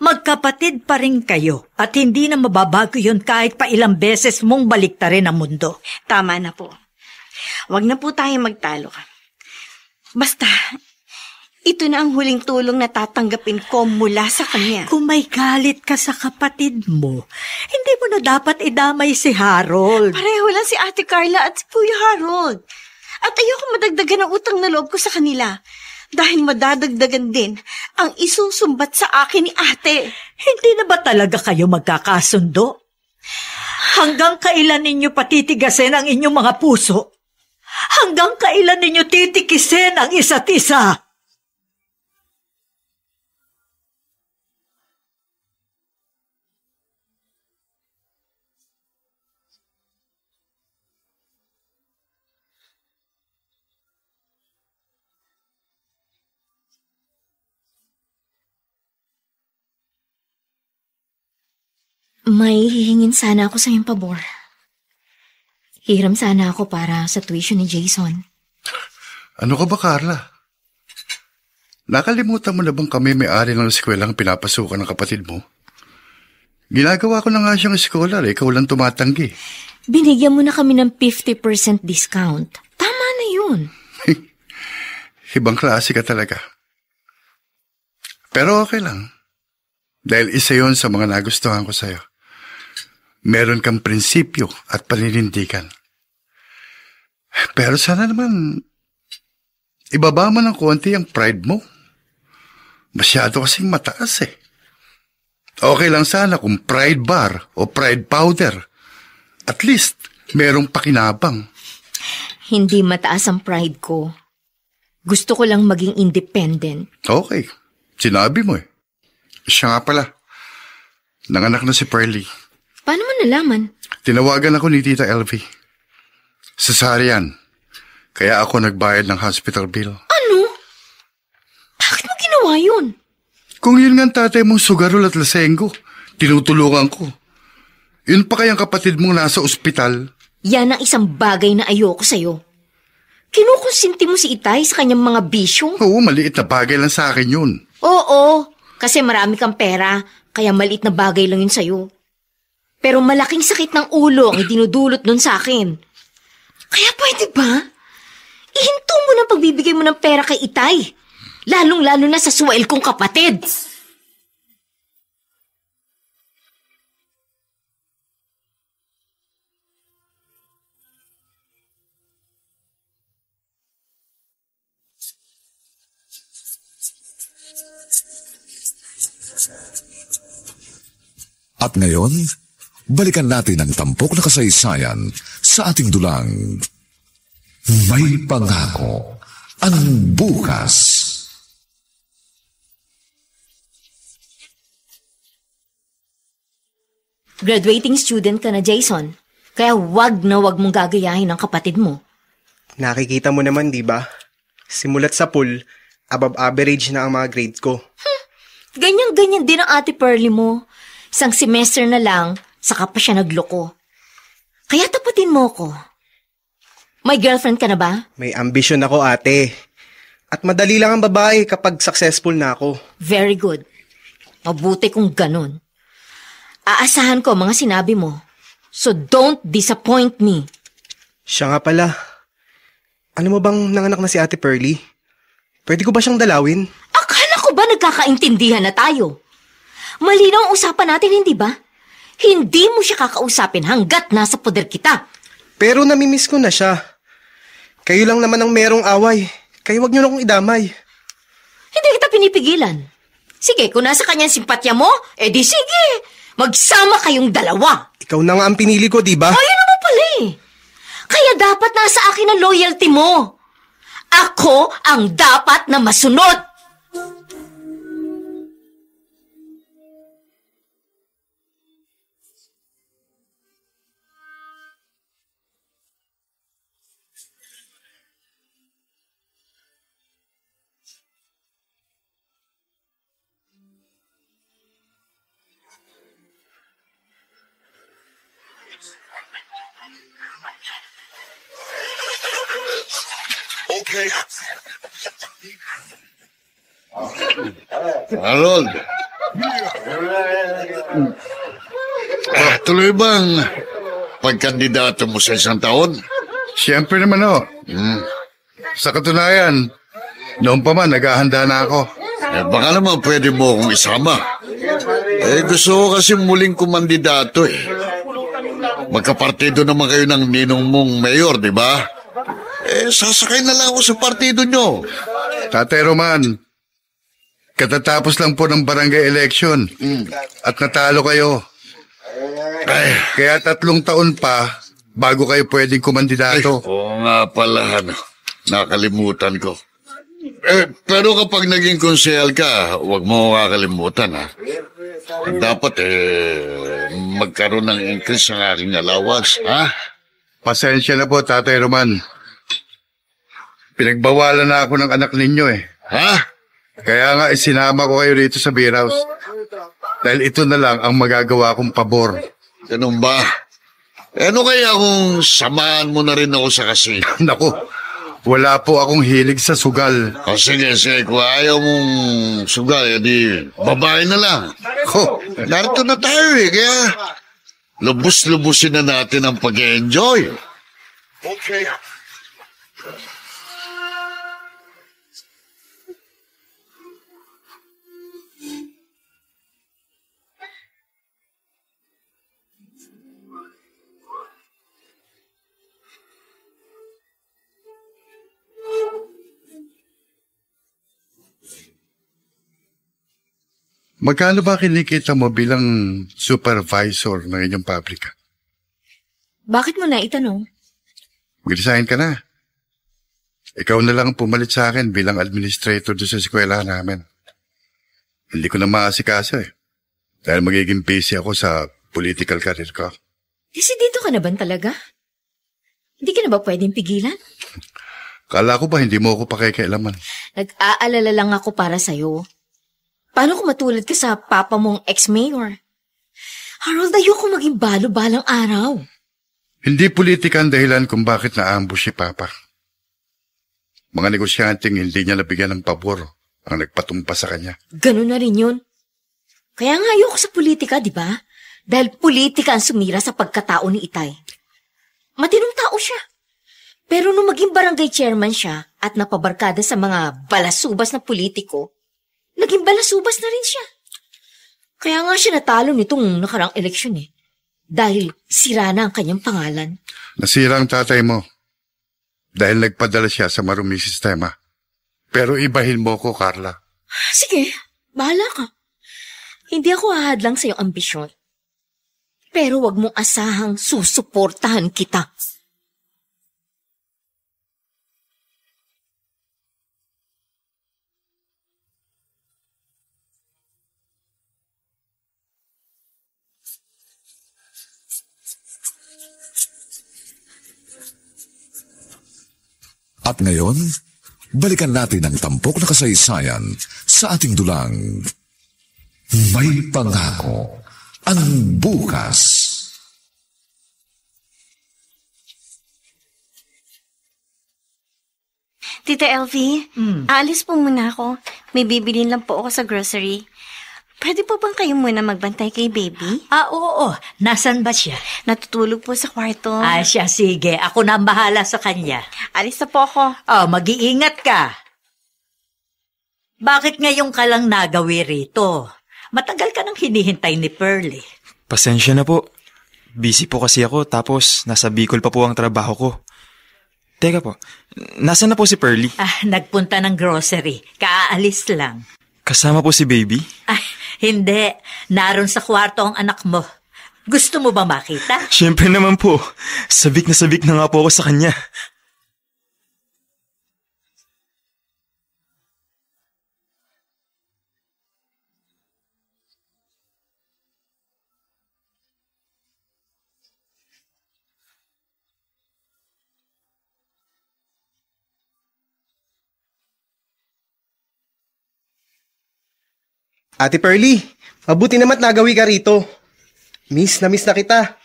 S5: magkapatid pa rin kayo at hindi na mababago yun kahit pa ilang beses mong baliktarin ang mundo.
S2: Tama na po. Huwag na po tayo magtalo. Basta, ito na ang huling tulong na tatanggapin ko mula sa kanya.
S5: Kung may galit ka sa kapatid mo, hindi mo na dapat idamay si Harold.
S2: Pareho lang si Ate Carla at si Kuya Harold. At ayoko madagdagan ang utang na loob ko sa kanila. Dahil madadagdagan din ang isusumbat sa akin ni ate.
S5: Hindi na ba talaga kayo magkakasundo? Hanggang kailan ninyo patitigasin ang inyong mga puso? Hanggang kailan ninyo titikisin ang isa't isa?
S2: May hihingin sana ako sa iyong pabor. Hiram sana ako para sa tuition ni Jason.
S7: Ano ka ba, Carla? Nakalimutan mo na bang kami may-ari ng eskwelang pinapasukan ng kapatid mo? Ginagawa ko na nga siyang eskolar, ikaw lang tumatanggi.
S2: Binigyan mo na kami ng 50% discount. Tama na yun.
S7: Ibang klase ka talaga. Pero okay lang. Dahil isa yon sa mga nagustuhan ko sa'yo. Meron kang prinsipyo at paninindigan. Pero sana naman, ibaba mo ng konti ang pride mo. Masyado kasing mataas eh. Okay lang sana kung pride bar o pride powder. At least, merong pakinabang.
S2: Hindi mataas ang pride ko. Gusto ko lang maging independent.
S7: Okay, sinabi mo eh. Siya nga pala, nanganak na si Pearlie.
S2: Paano mo nalaman?
S7: Tinawagan ako ni Tita Elvie. Cesarean. Kaya ako nagbayad ng hospital bill.
S2: Ano? Bakit mo ginawa yun?
S7: Kung yun nga ang tatay mong sugarol at lasenggo, tinutulungan ko. Yun pa kayang kapatid mong nasa ospital?
S2: Yan ang isang bagay na ayoko sa'yo. Kinukonsinti mo si Itay sa kanyang mga bisyo?
S7: Oo, maliit na bagay lang sa akin yun.
S2: Oo, kasi marami kang pera, kaya maliit na bagay lang yun sa'yo. Pero malaking sakit ng ulo ang idinudulot nun sa akin. Kaya pwede ba? Ihinto mo na pagbibigay mo ng pera kay Itay. Lalong-lalo na sa swel kong kapatid.
S8: At ngayon, balikan natin ang tampok na kasaysayan sa ating dulang May Pangako ang Bukas.
S2: Graduating student ka na, Jason. Kaya wag na wag mong gagayahin ang kapatid mo.
S3: Nakikita mo naman, di ba? Simulat sa pool, above average na ang mga grades ko.
S2: Ganyan-ganyan din ang ate Pearlie mo. Isang semester na lang, saka pa siya nagloko. Kaya tapatin mo ko. May girlfriend ka na ba?
S3: May ambisyon ako, ate. At madali lang ang babae kapag successful na ako.
S2: Very good. Mabuti kung ganun. Aasahan ko mga sinabi mo. So don't disappoint me.
S3: Siya nga pala. Ano mo bang nanganak na si ate Pearlie? Pwede ko ba siyang dalawin?
S2: Akala ko ba nagkakaintindihan na tayo? Malinaw ang usapan natin, hindi ba? Hindi mo siya kakausapin hanggat nasa poder kita.
S3: Pero namimiss ko na siya. Kayo lang naman ang merong away. Kaya wag niyo na akong idamay.
S2: Hindi kita pinipigilan. Sige, kung nasa kanyang simpatya mo, edi sige. Magsama kayong dalawa.
S3: Ikaw na nga ang pinili ko, di ba?
S2: Ayun naman pala eh. Kaya dapat nasa akin ang loyalty mo. Ako ang dapat na masunod.
S8: Okay.
S4: Harold. Tuloy bang pagkandidato mo sa isang taon?
S7: Siyempre naman Sa katunayan, noon pa man naghahanda na ako.
S4: Baka naman pwede mo akong isama. Gusto ko kasi muling kumandidato Magkapartido naman kayo ng ninong mong mayor, di ba? Sasakay na lang ako sa partido nyo.
S7: Tatay Roman, katatapos lang po ng barangay election at natalo kayo. Kaya 3 taon pa bago kayo pwedeng kumandidato.
S4: Oo nga pala, nakalimutan ko. Pero kapag naging konsehal ka, huwag mo kakalimutan, Dapat, magkaroon ng increase ng aking allowance,
S7: Pasensya na po, Tatay Roman. Pinagbawalan na ako ng anak ninyo Kaya nga isinama ko kayo rito sa beer house. Dahil ito na lang ang magagawa kong pabor.
S4: Ganun ba? Ano kaya kung samahan mo na rin ako sa kasino?
S7: Naku, wala po akong hilig sa sugal.
S4: Sige, kung ayaw mong sugal, edi babae na lang. Narito na tayo kaya lubos-lubusin na natin ang pag-enjoy.
S8: Okay.
S7: Magkano ba kinikita mo bilang supervisor ng inyong pabrika?
S2: Bakit mo na itanong?
S7: Mag-resign ka na. Ikaw na lang pumalit sa akin bilang administrator doon sa eskwela namin. Hindi ko na maasikaso eh. Dahil magiging busy ako sa political career ko.
S2: Desidido ka na ba talaga? Hindi ka na ba pwedeng pigilan?
S7: Kala ko ba hindi mo ako pakikialaman?
S2: Nag-aalala lang ako para sa'yo. Paano kung matulad ka sa papa mong ex-mayor? Harold, ayoko maging balo-balang araw.
S7: Hindi politika ang dahilan kung bakit na-ambush si Papa. Mga negosyanteng hindi niya nabigyan ng pabor ang nagpatumpa sa kanya.
S2: Ganun na rin yun. Kaya nga ayoko sa politika, di ba? Dahil politika ang sumira sa pagkatao ni Itay. Matinong tao siya. Pero nung maging barangay chairman siya at napabarkada sa mga balasubas na politiko, naging balasubas na rin siya. Kaya nga siya natalo nitong nakarang eleksyon eh. Dahil sira na ang kanyang pangalan.
S7: Nasira ang tatay mo. Dahil nagpadala siya sa maruming sistema. Pero ibahin mo ko, Carla.
S2: Sige, bahala ka. Hindi ako hahadlang sa iyong ambisyon. Pero wag mong asahang susuportahan kita.
S8: At ngayon, balikan natin ang tampok na kasaysayan sa ating dulang May Pangako ang Bukas.
S10: Tita Elvie, aalis po muna ako. May bibilin lang po ako sa grocery. Pwede po bang kayo muna magbantay kay baby?
S5: Oo. Nasaan ba siya?
S10: Natutulog po sa kwarto.
S5: Siya, sige. Ako na ang bahala sa kanya.
S10: Alis na po ako.
S5: Mag-iingat ka. Bakit ngayon ka lang nagawi rito? Matagal ka nang hinihintay ni Pearlie.
S6: Pasensya na po. Busy po kasi ako tapos nasa Bicol pa po ang trabaho ko. Teka po, nasaan na po si Pearlie?
S5: Nagpunta ng grocery. Kaalis lang.
S6: Kasama po si baby?
S5: Hindi. Naroon sa kwarto ang anak mo. Gusto mo ba makita?
S6: Siyempre naman po. Sabik na nga po ako sa kanya.
S3: Ate Pearlie, mabuti naman nagawi ka rito. Miss na kita.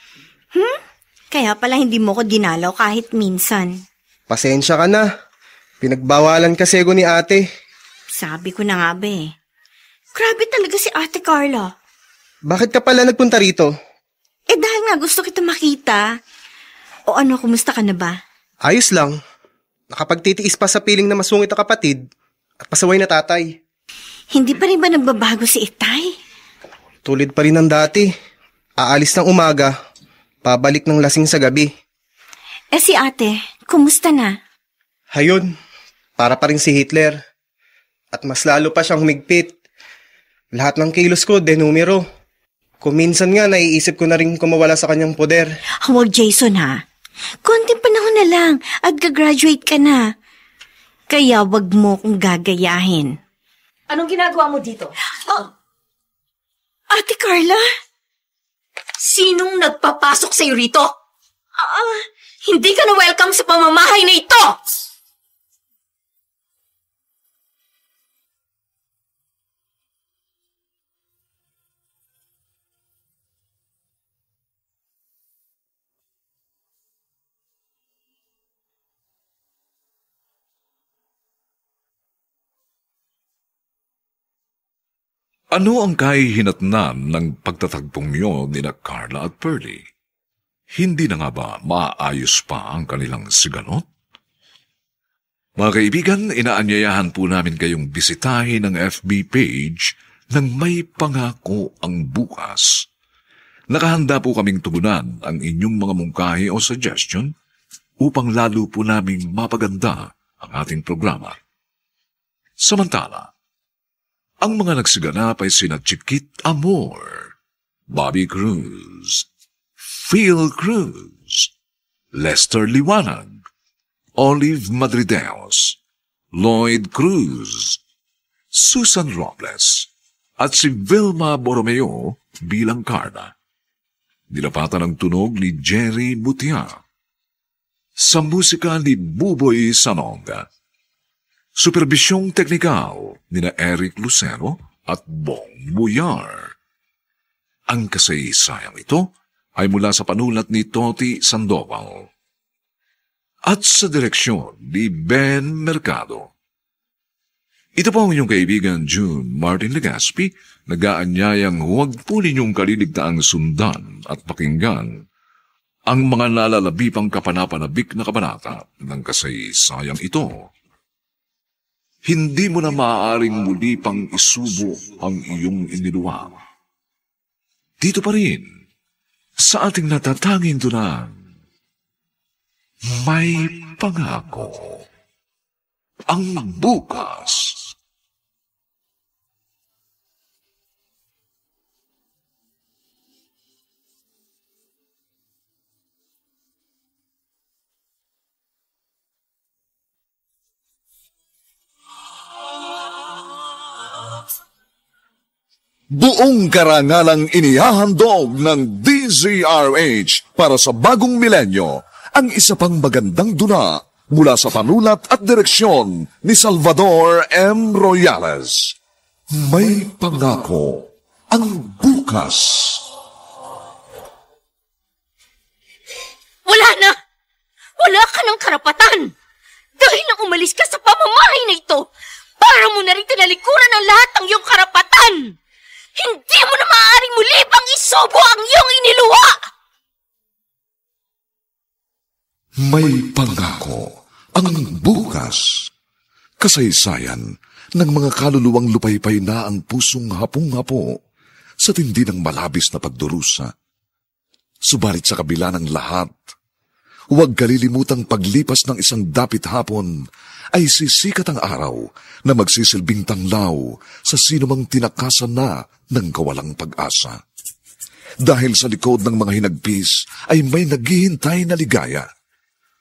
S10: Kaya pala hindi mo ko dinalaw kahit minsan.
S3: Pasensya ka na. Pinagbawalan kasi ako ni ate.
S10: Sabi ko na nga ba eh. Grabe talaga si Ate Carla.
S3: Bakit ka pala nagpunta rito?
S10: Dahil nga gusto kita makita. O ano, kumusta ka na ba?
S3: Ayos lang. Nakapagtitiis pa sa piling na masungit ang kapatid at pasaway na tatay.
S10: Hindi pa rin ba nagbabago si Itay?
S3: Tulid pa rin ng dati. Aalis ng umaga, pabalik ng lasing sa gabi.
S10: Si ate, kumusta na?
S3: Hayun, para pa rin si Hitler. At mas lalo pa siyang humigpit. Lahat ng kilos ko, denumero. Kuminsan nga, naiisip ko na rin kumawala sa kanyang poder.
S10: Huwag Jason ha. Konting panahon na lang at gagraduate ka na. Kaya wag mo kong gagayahin.
S2: Anong ginagawa mo dito?
S10: Ate Carla?
S2: Sinong nagpapasok sa'yo rito? Hindi ka na welcome sa pamamahay na ito!
S1: Ano ang kahihinatnan ng pagtatagpong niyo ni na Carla at Pearlie? Hindi na nga ba maayos pa ang kanilang siganot? Mga kaibigan, inaanyayahan po namin kayong bisitahin ang FB page ng May Pangako ang Bukas. Nakahanda po kaming tugunan ang inyong mga mungkahi o suggestion upang lalo po naming mapaganda ang ating programa. Samantala, Ang mga nagsiganap ay sina Chiquit Amor, Bobby Cruz, Phil Cruz, Lester Liwanag, Olive Madrideos, Lloyd Cruz, Susan Robles, at si Vilma Borromeo bilang Carla. Nilapatan ang tunog ni Jerry Butia. Sa musika ni Buboy Sanonga. Superbisyong teknikal ni na Eric Lucero at Bong Buyar. Ang kasaysayang ito ay mula sa panulat ni Toti Sandoval at sa direksyon ni Ben Mercado. Ito po ang inyong kaibigan June Martin Legaspi, nag-aanyayang huwag po ninyong kaliligtaang sundan at pakinggan ang mga nalalabipang kapanapanabik na kabanata ng kasaysayang ito. Hindi mo na maaaring muli pang isubo ang iyong iniluwang. Dito pa rin, sa ating natatanging dunang, may pangako ang bukas.
S8: Buong karangalang inihahandog ng DZRH para sa bagong milenyo ang isa pang magandang dula mula sa panulat at direksyon ni Salvador M. Royales. May pangako ang bukas.
S2: Wala na! Wala ka ng karapatan! Dahil nang umalis ka sa pamamahay na ito, para mo na rin tinalikuran ang lahat ng iyong karapatan! Hindi mo na maaaring muli pang isubo ang iyong iniluwa!
S8: May pangako ang bukas. Kasaysayan ng mga kaluluwang lupaypay na ang pusong hapong-hapo sa tindi ng malabis na pagdurusa. Subalit sa kabila ng lahat, huwag kalilimutang paglipas ng isang dapit hapon ay sisikat ang araw na magsisilbing tanglaw sa sinumang tinakasan na ng kawalang pag-asa. Dahil sa likod ng mga hinagpis ay may naghihintay na ligaya.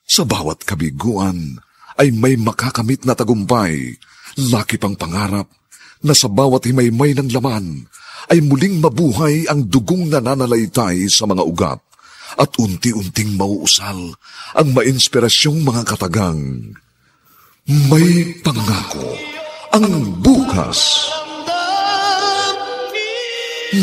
S8: Sa bawat kabiguan ay may makakamit na tagumpay, laki pang pangarap na sa bawat himaymay ng laman ay muling mabuhay ang dugong nananalaytay sa mga ugat at unti-unting mauusal ang mainspirasyong mga katagang. May pangako ang bukas.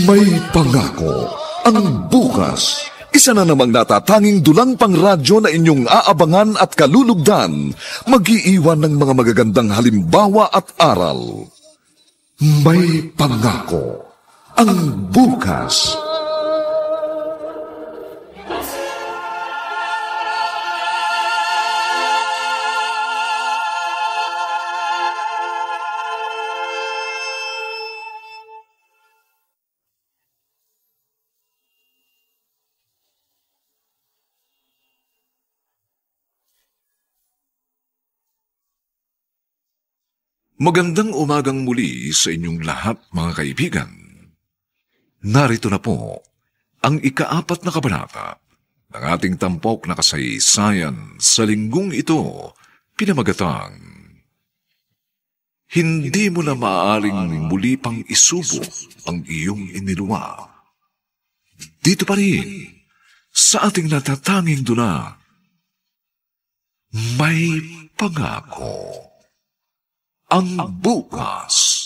S8: May pangako ang bukas. Isa na namang natatanging dulang pangradyo na inyong aabangan at kalulugdan, mag-iiwan ng mga magagandang halimbawa at aral. May pangako ang bukas.
S1: Magandang umagang muli sa inyong lahat, mga kaibigan. Narito na po ang ika-4 na kabanata ng ating tampok na kasaysayan sa linggong ito, pinamagatang Hindi mo na maaaring muli pang isubo ang iyong iniluwa. Dito pa rin, sa ating natatanging duna, may pangako ang bukas.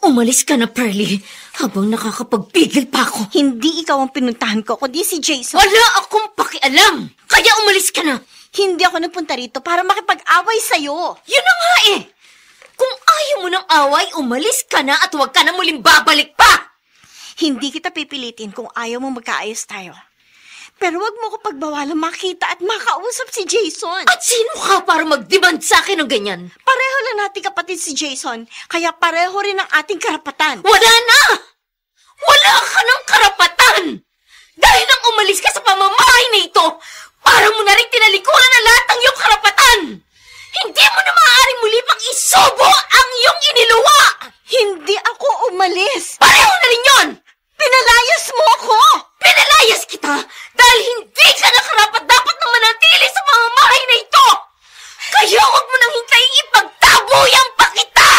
S2: Umalis ka na, Pearlie, habang nakakapagpigil pa ako.
S10: Hindi ikaw ang pinuntahan ko, kundi si Jason.
S2: Wala akong pakialam! Kaya umalis ka na!
S10: Hindi ako nagpunta rito para makipag-away sa'yo.
S2: Yun na nga eh! Kung ayaw mo ng away, umalis ka na at huwag ka na muling babalik pa!
S10: Hindi kita pipilitin kung ayaw mo magkaayos tayo. Pero wag mo ko pagbawalang makita at makausap si Jason.
S2: At sino ka para mag-demand sa akin ng ganyan?
S10: Pareho lang nating kapatid si Jason, kaya pareho rin ang ating karapatan.
S2: Wala na! Wala ka ng karapatan! Dahil nang umalis ka sa pamamahay na ito, para mo na rin tinalikuran na lahat ng iyong karapatan! Hindi mo na maaaring muli pang isubo ang iyong iniluwa!
S10: Hindi ako umalis!
S2: Pareho na rin yun!
S10: Pinalayas mo ako!
S2: Pinalayas kita dahil hindi ka nakarapat-dapat na manatili sa pamamahay na ito! Kaya huwag mo nang hintayin ipagtabuyan pa kita!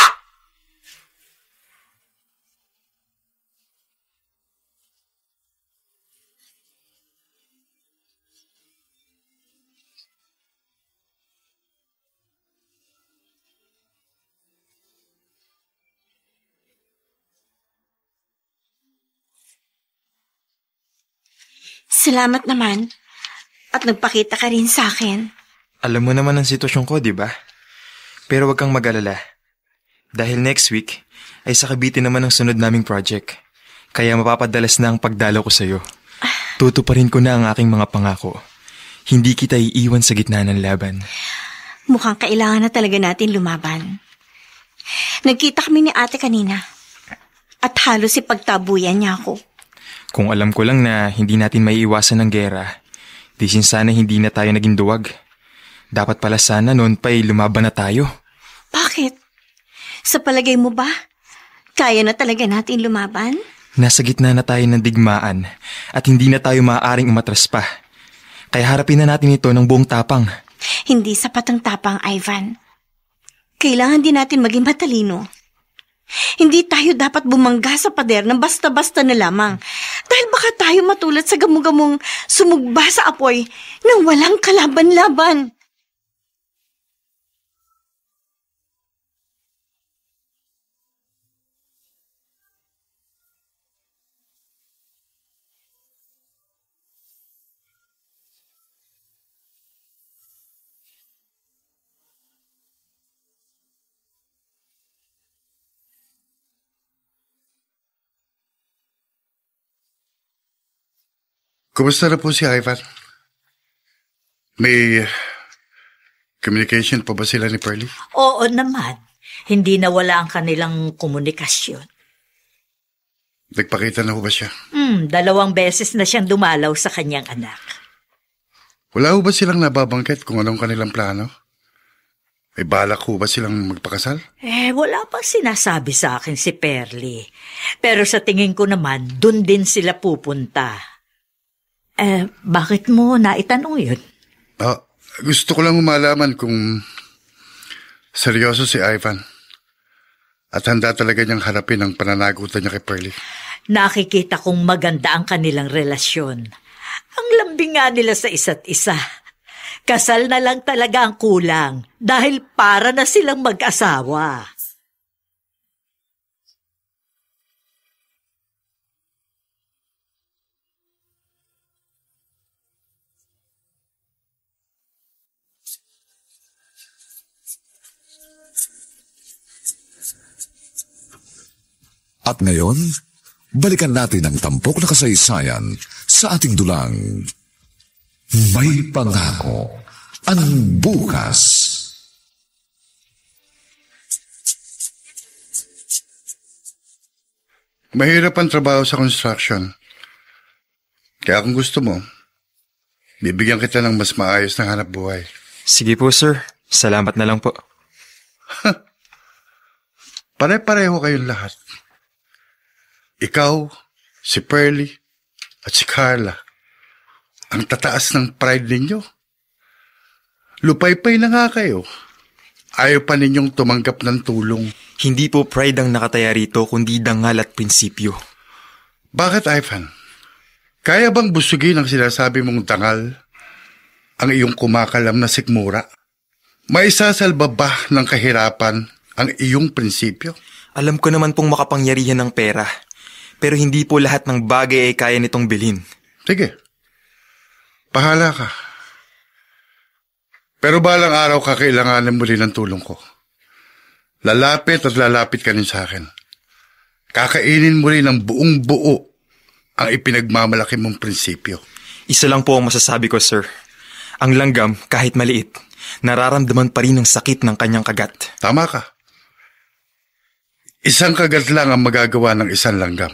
S10: Salamat naman. At nagpakita ka rin sa akin.
S6: Alam mo naman ang sitwasyon ko, di ba? Pero wag kang mag-alala. Dahil next week ay sa Cavite naman ang sunod naming project. Kaya mapapadalas na ang pagdalo ko sa'yo. Tutuparin ko na ang aking mga pangako. Hindi kita iiwan sa gitna ng laban.
S10: Mukhang kailangan na talaga natin lumaban. Nagkita kami ni ate kanina. At halos ipagtabuyan niya ako.
S6: Kung alam ko lang na hindi natin maiiwasan ng gera, di sana hindi na tayo naging duwag. Dapat pala sana noon pa'y lumaban na tayo.
S10: Bakit? Sa palagay mo ba, kaya na talaga natin lumaban?
S6: Nasa gitna na tayo ng digmaan at hindi na tayo maaaring umatras pa. Kaya harapin na natin ito ng buong tapang.
S10: Hindi sapat ang tapang, Ivan. Kailangan din natin maging matalino. Hindi tayo dapat bumangga sa pader ng basta-basta na lamang dahil baka tayo matulad sa gamu-gamong sumugba sa apoy nang walang kalaban-laban.
S7: Kumusta na po si Ivan? May communication pa ba sila ni Pearlie?
S5: Oo naman. Hindi nawala ang kanilang komunikasyon.
S7: Nagpakita na ho ba siya?
S5: 2 beses na siyang dumalaw sa kanyang anak.
S7: Wala ho ba silang nababangkit kung anong kanilang plano? May balak ho ba silang magpakasal?
S5: Wala pang sinasabi sa akin si Pearlie. Pero sa tingin ko naman, dun din sila pupunta. Bakit mo naitanong yun?
S7: Gusto ko lang malaman kung seryoso si Ivan at handa talaga niyang harapin ang pananagutan niya kay Pearlie.
S5: Nakikita kong maganda ang kanilang relasyon. Ang lambing nga nila sa isa't isa. Kasal na lang talaga ang kulang dahil para na silang mag-asawa.
S8: At ngayon, balikan natin ang tampok na kasaysayan sa ating dulang May Pangako ang Bukas.
S7: Mahirap ang trabaho sa construction. Kaya kung gusto mo, bibigyan kita ng mas maayos na hanap buhay.
S6: Sige po, sir. Salamat na lang po.
S7: Pare-pareho kayong lahat. Ikaw, si Pearlie, at si Carla. Ang tataas ng pride ninyo. Lupay-pay na nga kayo. Ayaw pa ninyong tumanggap ng tulong.
S6: Hindi po pride ang nakataya rito, kundi dangal at prinsipyo.
S7: Bakit, Ivan? Kaya bang busugin ang sinasabi mong dangal ang iyong kumakalam na sikmura? Maisasalba ba ng kahirapan ang iyong prinsipyo?
S6: Alam ko naman pong makapangyarihan ng pera. Pero hindi po lahat ng bagay ay kaya nitong bilhin.
S7: Sige. Bahala ka. Pero balang araw kakailanganin mo rin ng tulong ko. Lalapit at lalapit ka rin sa akin. Kakainin mo rin ng buong buo ang ipinagmamalaki mong prinsipyo.
S6: Isa lang po ang masasabi ko, sir. Ang langgam, kahit maliit, nararamdaman pa rin ang sakit ng kanyang kagat.
S7: Tama ka. Isang kagat lang ang magagawa ng isang langgam.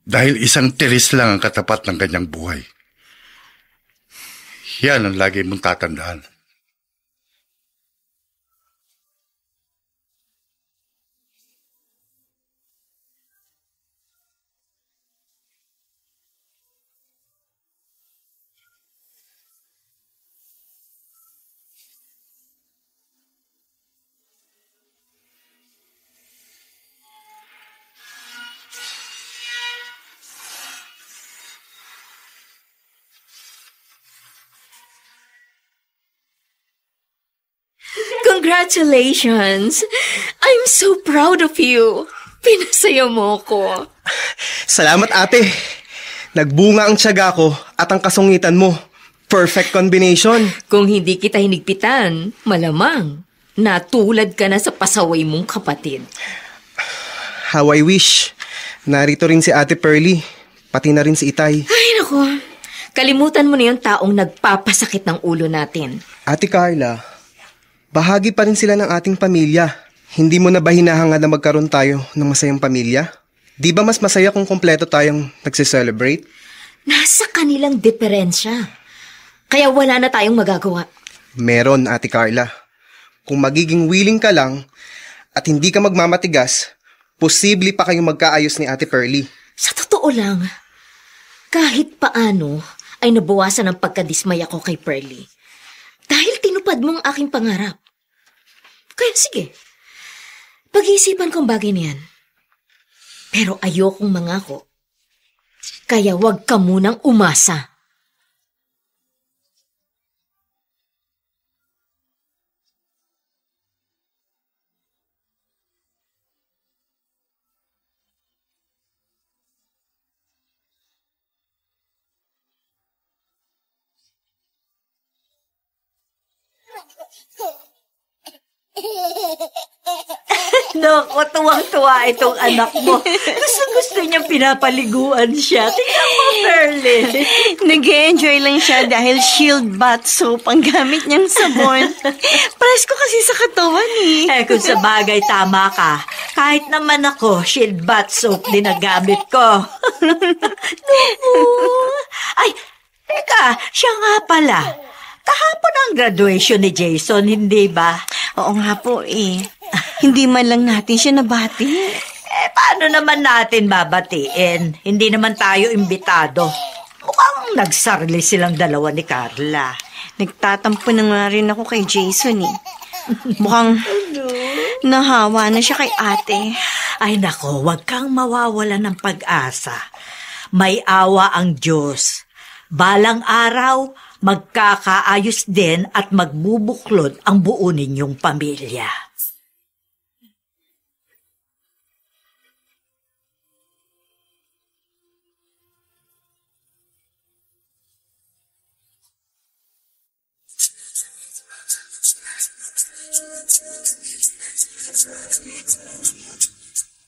S7: Dahil isang tiris lang ang katapat ng kanyang buhay. Yan ang lagi mong tatandaan.
S2: Congratulations! I'm so proud of you. Pinasaya mo ko.
S3: Salamat, ate. Nagbunga ang tiyaga ko at ang kasungitan mo. Perfect combination.
S2: Kung hindi kita hinigpitan, malamang natulad ka na sa pasaway mong kapatid.
S3: How I wish. Narito rin si Ate Pearlie. Pati na rin si Itay.
S2: Ay, naku. Kalimutan mo na yung taong nagpapasakit ng ulo natin.
S3: Ate Carla, bahagi pa rin sila ng ating pamilya. Hindi mo na ba hinahangad na magkaroon tayo ng masayang pamilya? Di ba mas masaya kung kompleto tayong nagse-celebrate?
S2: Nasa kanilang diferensya. Kaya wala na tayong magagawa.
S3: Meron, Ate Carla. Kung magiging willing ka lang at hindi ka magmamatigas, posible pa kayong magkaayos ni Ate Pearlie.
S2: Sa totoo lang, kahit paano ay nabawasan ang pagkadismaya ko kay Pearlie. Dahil tinupad mo ang aking pangarap. Kaya sige, pag-iisipan kong bagay niyan. Pero ayokong mangako. Kaya wag ka munang umasa.
S5: Naku, tuwang-tuwa itong anak mo. Gusto niyang pinapaliguan siya. Tingnan mo, Pearlie.
S10: Nag-enjoy lang siya dahil Shield Bath Soap ang gamit niyang sabon. Presko kasi sa katawan eh.
S5: Kung sa bagay tama ka, kahit naman ako, Shield Bath Soap din ang gamit ko. Naku. Ay, teka, siya nga pala. Kahapon ang graduation ni Jason, hindi ba?
S10: Oo nga po eh. Hindi man lang natin siya nabati.
S5: Paano naman natin babatiin? Hindi naman tayo imbitado. Mukhang nagsarli silang dalawa ni Carla.
S10: Nagtatampo na nga rin ako kay Jason eh. Mukhang nahawa na siya kay ate.
S5: Ay nako, wag kang mawawala ng pag-asa. May awa ang Diyos. Balang araw, magkakaayos din at magbubuklod ang buo ninyong pamilya.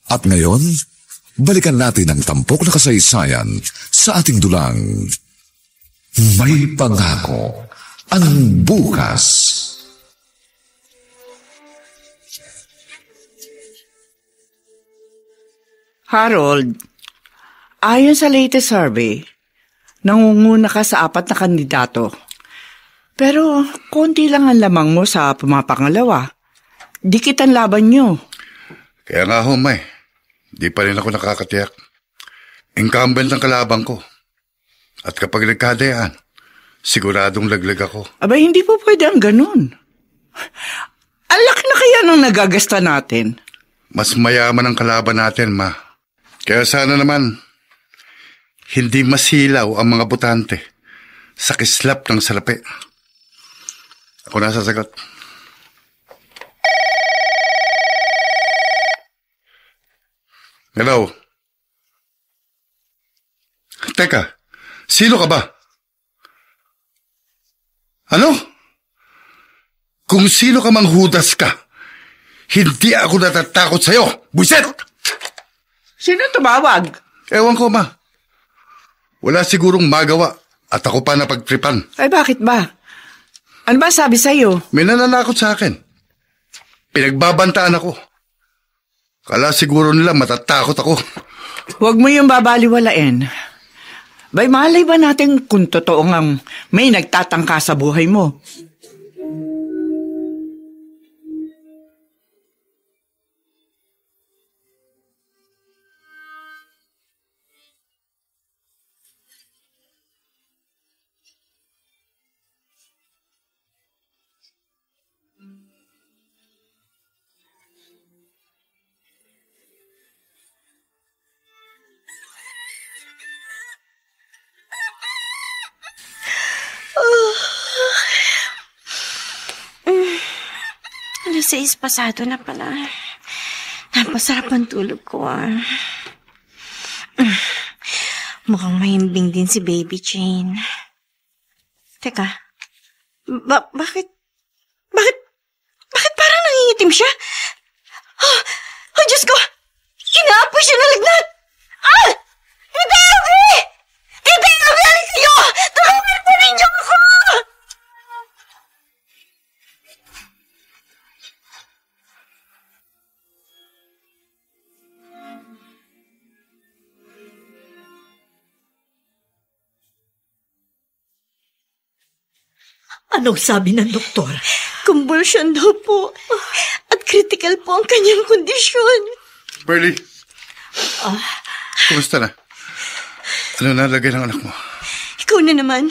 S8: At ngayon, balikan natin ang tampok na kasaysayan sa ating dulang May Pangako ang Bukas.
S9: Harold, ayon sa latest survey, nangunguna ka sa 4 na kandidato. Pero konti lang ang lamang mo sa pumapangalawa. Dikitan laban nyo.
S7: Kaya nga May, di pa rin ako nakakatiyak. Incumbent ang kalabang ko. At kapag nagkadayaan, siguradong laglag ako.
S9: Aba, hindi po pwede ang ganun. Ang laki na kaya nung nagagasta natin.
S7: Mas mayaman ang kalaban natin, Ma. Kaya sana naman, hindi masilaw ang mga botante sa kislap ng salapi. Ako na sasagot. Hello? Teka, sino ka ba? Ano? Kung sino ka mang Judas ka, hindi ako natatakot sa'yo. Buiset!
S9: Sino tumawag?
S7: Ewan ko, Ma. Wala sigurong magawa at ako pa napagtripan.
S9: Ay, bakit ba? Ano ba sabi sa'yo?
S7: May nananakot sa akin. Pinagbabantaan ako. Kala siguro nila matatakot ako.
S9: Huwag mo yung babaliwalain. Bay, malay ba natin kung totoo ngang may nagtatangka sa buhay mo?
S10: Alas 6 pasado na pala. Napasarap ang tulog ko, Mukhang mahimbing din si Baby Jane. Teka, bakit parang nangingitim siya? Oh, Diyos ko! Inaapoy siya na lagnat! Tita Elvie! Tita Elvie, alis kayo! Tulungan po ninyo ako!
S5: Anong sabi ng doktor?
S10: Convulsion daw po. At critical po ang kanyang kondisyon.
S7: Pearlie, kumusta na? Ano nalagay ng anak mo?
S10: Ikaw na naman.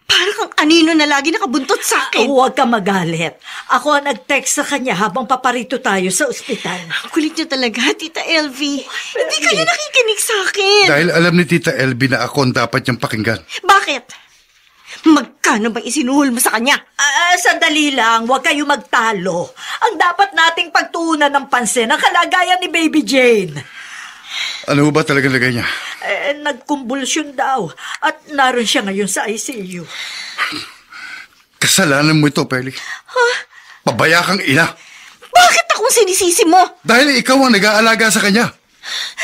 S10: Parang kang anino na lagi nakabuntot sa akin.
S5: Huwag ka magalit. Ako ang nag-text sa kanya habang paparito tayo sa ospital.
S10: Ang kulit niyo talaga, Tita Elvie. Hindi kayo nakikinig sa akin.
S7: Dahil alam ni Tita Elvie na ako ang dapat niyang pakinggan.
S10: Bakit? Magkano bang isinuhol mo sa kanya?
S5: Sandali lang, huwag kayo magtalo. Ang dapat nating pagtuunan ng pansin ang kalagayan ni Baby Jane.
S7: Ano ba talagang lagay niya?
S5: Nagkumbulsyon daw at naroon siya ngayon sa ICU.
S7: Kasalanan mo ito, Pearlie. Pabaya kang ina.
S10: Bakit akong sinisisi mo?
S7: Dahil ikaw ang nag-aalaga sa kanya.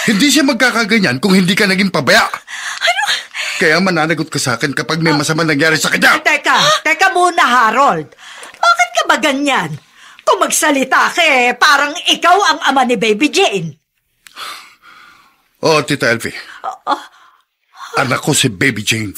S7: Hindi siya magkakaganyan kung hindi ka naging pabaya.
S10: Ano?
S7: Kaya mananagot ka sa akin kapag may masama nangyari sa kanya.
S5: Teka muna, Harold. Bakit ka ba ganyan? Kung magsalita ka parang ikaw ang ama ni Baby Jane.
S7: Oo, Tita Elvie. Anak ko si Baby Jane.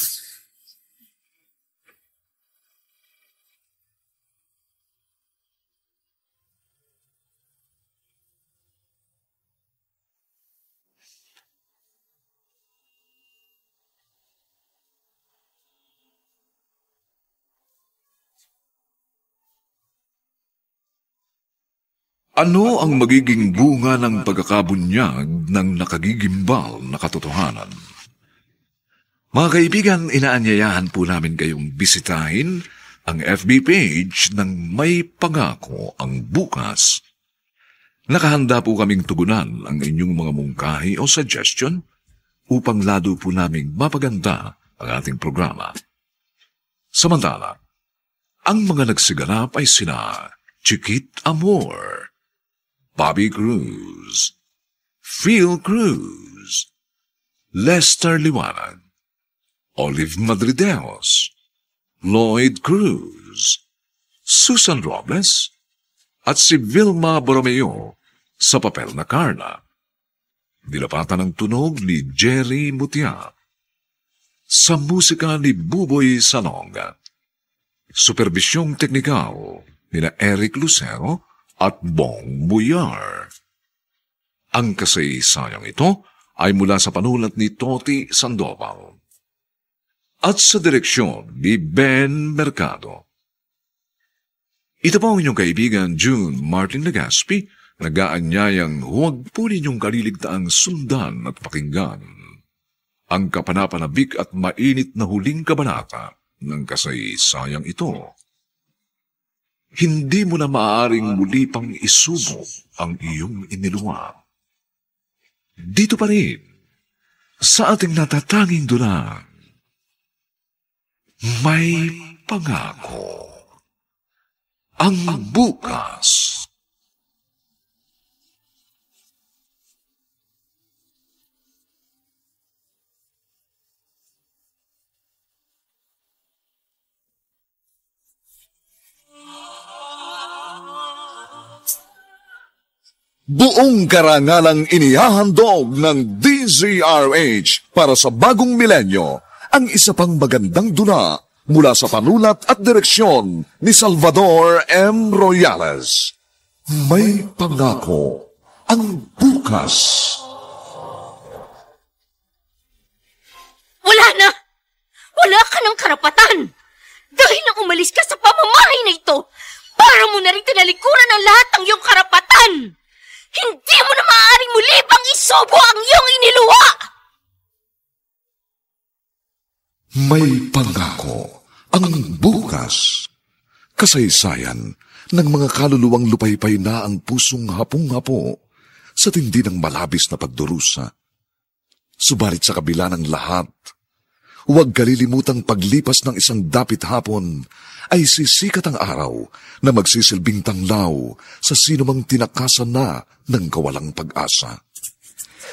S1: Ano ang magiging bunga ng pagkakabunyag ng nakagigimbal na katotohanan? Mga kaibigan, inaanyayahan po namin kayong bisitahin ang FB page ng May Pangako ang Bukas. Nakahanda po kaming tugunan ang inyong mga mungkahi o suggestion upang lalo po naming mapaganda ang ating programa. Samantala, ang mga nagsiganap ay sina Chiquit Amor, Bobby Cruz, Phil Cruz, Lester Liwanag, Olive Madrideos, Lloyd Cruz, Susan Robles, at si Vilma Borromeo sa papel na Carla. Dilapatan ng tunog ni Jerry Mutia. Sa musika ni Buboy Salonga. Superbisyong teknikal nila Eric Lucero at Bong Buyar. Ang kasaysayang ito ay mula sa panulat ni Toti Sandoval at sa direksyon ni Ben Mercado. Ito po ang inyong kaibigan June Martin Legaspi, nag-aanyayang huwag po ninyong kaliligtaang sundan at pakinggan ang kapanapanabik at mainit na huling kabanata ng kasaysayang ito. Hindi mo na maaaring muli pang isubok ang iyong iniluwa. Dito pa rin, sa ating natatanging dulang, May Pangako ang Bukas.
S8: Buong karangalang inihahandog ng DZRH para sa bagong milenyo, ang isa pang magandang dula mula sa panulat at direksyon ni Salvador M. Royales. May pangako ang bukas.
S2: Wala na! Wala ka ng karapatan! Dahil nang umalis ka sa pamamahay na ito, para mo na rin tinalikuran ang lahat ng iyong karapatan! Hindi mo na maaaring muli pang isubo ang iyong iniluwa!
S8: May pangako ang bukas. Kasaysayan ng mga kaluluwang lupaypay na ang pusong hapong-hapo sa tindi ng malabis na pagdurusa. Subalit sa kabila ng lahat, huwag kalilimutang paglipas ng isang dapit hapon ay sisikat ang araw na magsisilbing tanglaw sa sinumang tinakasan na ng kawalang pag-asa.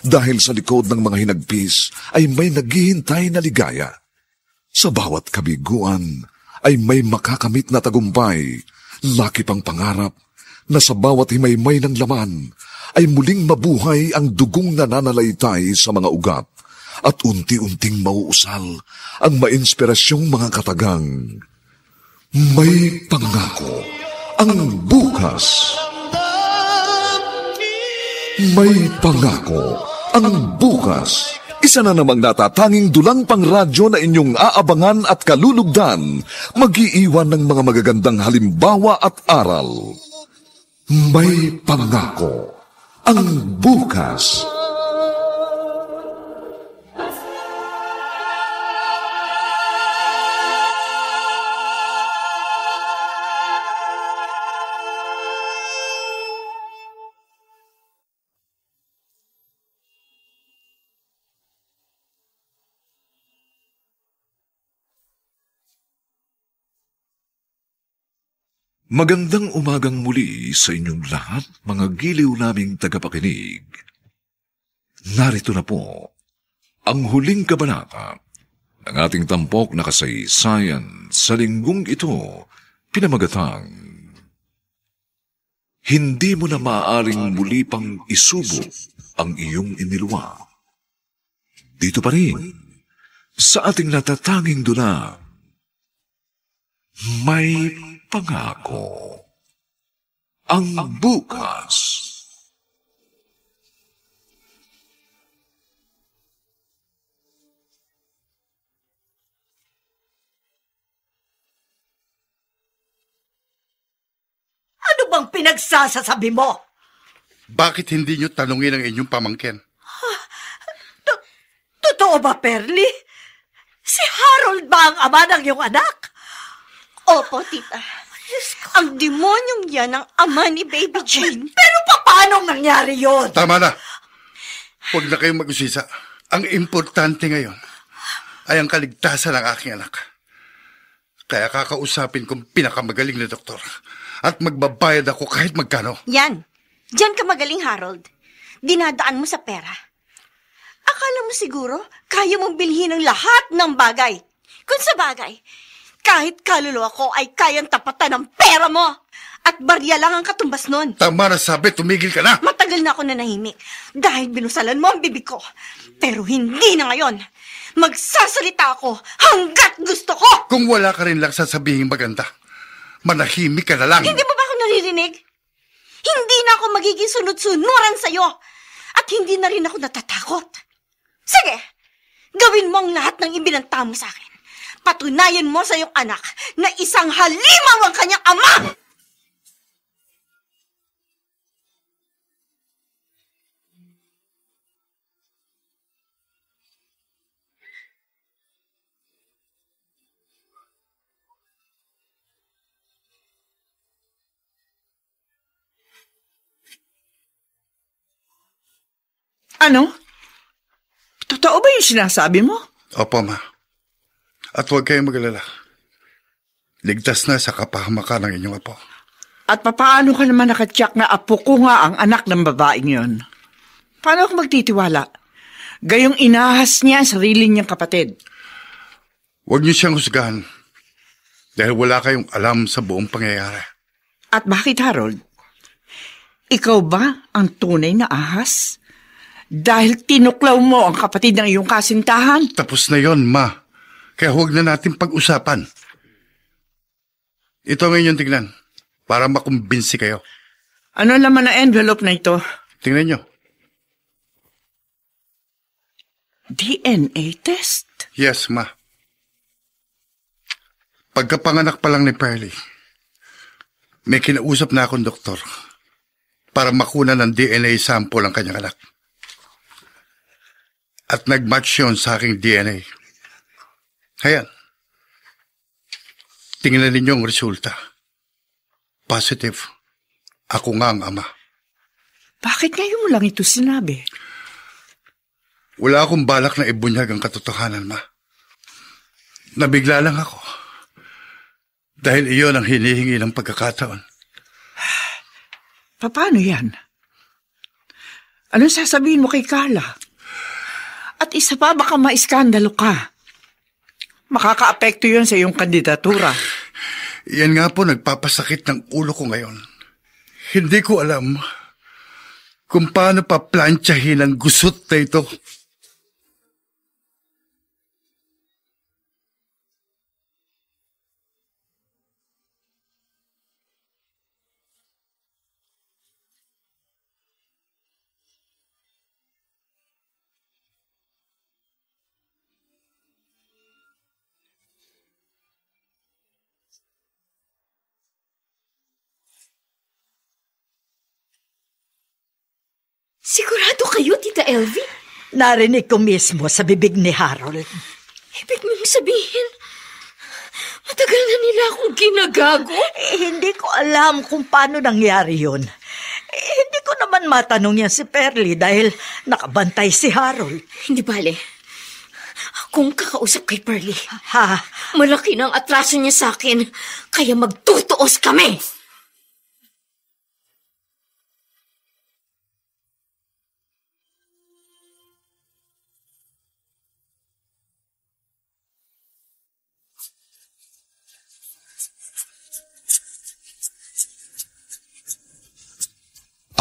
S8: Dahil sa likod ng mga hinagpis ay may naghihintay na ligaya. Sa bawat kabiguan ay may makakamit na tagumpay, laki pang pangarap na sa bawat himaymay ng laman ay muling mabuhay ang dugong nananalaytay sa mga ugat at unti-unting mauusal ang mainspirasyong mga katagang. May pangako ang bukas. May pangako ang bukas. Isa na namang natatanging dulang pangradyo na inyong aabangan at kalulugdan, mag-iiwan ng mga magagandang halimbawa at aral. May pangako ang bukas. Magandang umagang muli sa inyong lahat, mga giliw naming tagapakinig. Narito na po ang huling kabanata ng ating tampok na kasaysayan sa linggong ito, pinamagatang Hindi mo na maaaring muli pang isubo ang iyong iniluwa. Dito pa rin, sa ating natatanging dula, may pangako ang bukas.
S5: Ano bang pinagsasasabi mo?
S7: Bakit hindi nyo tanungin ang inyong pamangkin?
S5: Totoo ba, Perly? Si Harold ba ang ama ng iyong anak?
S10: Opo, tita. Ang demonyong yan ang ama ni Baby Jane.
S5: Pero paano nangyari yon?
S7: Tama na. Huwag na kayong mag-usisa. Ang importante ngayon ay ang kaligtasan ng aking anak. Kaya kakausapin kong pinakamagaling na doktor. At magbabayad ako kahit magkano.
S10: Yan. Diyan ka magaling, Harold. Dinadaan mo sa pera. Akala mo siguro kaya mong bilhin ang lahat ng bagay. Kung sa bagay, kahit kaluluwa ko ay kayang tapatan ng pera mo. At barya lang ang katumbas nun.
S7: Tama na sabi, tumigil ka na.
S10: Matagal na ako nanahimik dahil binusalan mo ang bibig ko. Pero hindi na ngayon. Magsasalita ako hanggat gusto ko.
S7: Kung wala ka rin lang sasabihin maganda, manahimik ka na lang.
S10: Hindi mo ba ako naririnig? Hindi na ako magiging sunod-sunuran sa'yo. At hindi na rin ako natatakot. Sige, gawin mo ang lahat ng ibinanta mo sa akin. Patunayan mo sa iyong anak na isang halimaw ang kanyang ama!
S9: Ano? Totoo ba yung sinasabi mo?
S7: Opo, ma. At huwag kayong mag-alala. Ligtas na sa kapahamakan ng inyong apo.
S9: At papaano ka naman nakatsak na apo ko nga ang anak ng babaeng yon? Paano ako magtitiwala? Gayong inahas niya ang sarili niyang kapatid.
S7: Huwag niyo siyang husgahan. Dahil wala kayong alam sa buong pangyayari.
S9: At bakit, Harold? Ikaw ba ang tunay na ahas? Dahil tinuklaw mo ang kapatid ng iyong kasintahan.
S7: Tapos na yon, Ma. Kaya huwag na natin pag-usapan. Ito ang inyong tignan, para makumbinsi kayo.
S9: Ano laman na envelope na ito?
S7: Tingnan nyo.
S9: DNA test?
S7: Yes, Ma. Pagkapanganak pa lang ni Pearlie, may kinausap na akong doktor para makuna ng DNA sample ang kanyang anak. At nag-match yun sa aking DNA. Ayan. Tingnan ninyo ang resulta. Positive. Ako nga ang ama.
S9: Bakit ngayon mo lang ito sinabi?
S7: Wala akong balak na ibunyag ang katotohanan, Ma. Nabigla lang ako. Dahil iyon ang hinihingi ng pagkakataon.
S9: Paano yan? Anong sasabihin mo kay Carla? At isa pa, baka maiskandalo ka. Makakaapekto yun sa iyong kandidatura.
S7: Yan nga po nagpapasakit ng ulo ko ngayon. Hindi ko alam kung paano paplantsahin ang gusot na ito.
S2: Sigurado kayo, Tita Elvie?
S5: Narinig ko mismo sa bibig ni Harold.
S2: Ibig mong sabihin, matagal na nila akong ginagago?
S5: Hindi ko alam kung paano nangyari yun. Hindi ko naman matanong yan si Pearlie dahil nakabantay si Harold.
S2: Hindi bale. Akong kakausap kay Pearlie.
S5: Ha?
S2: Malaki ng atraso niya sa akin, kaya magtutuos kami.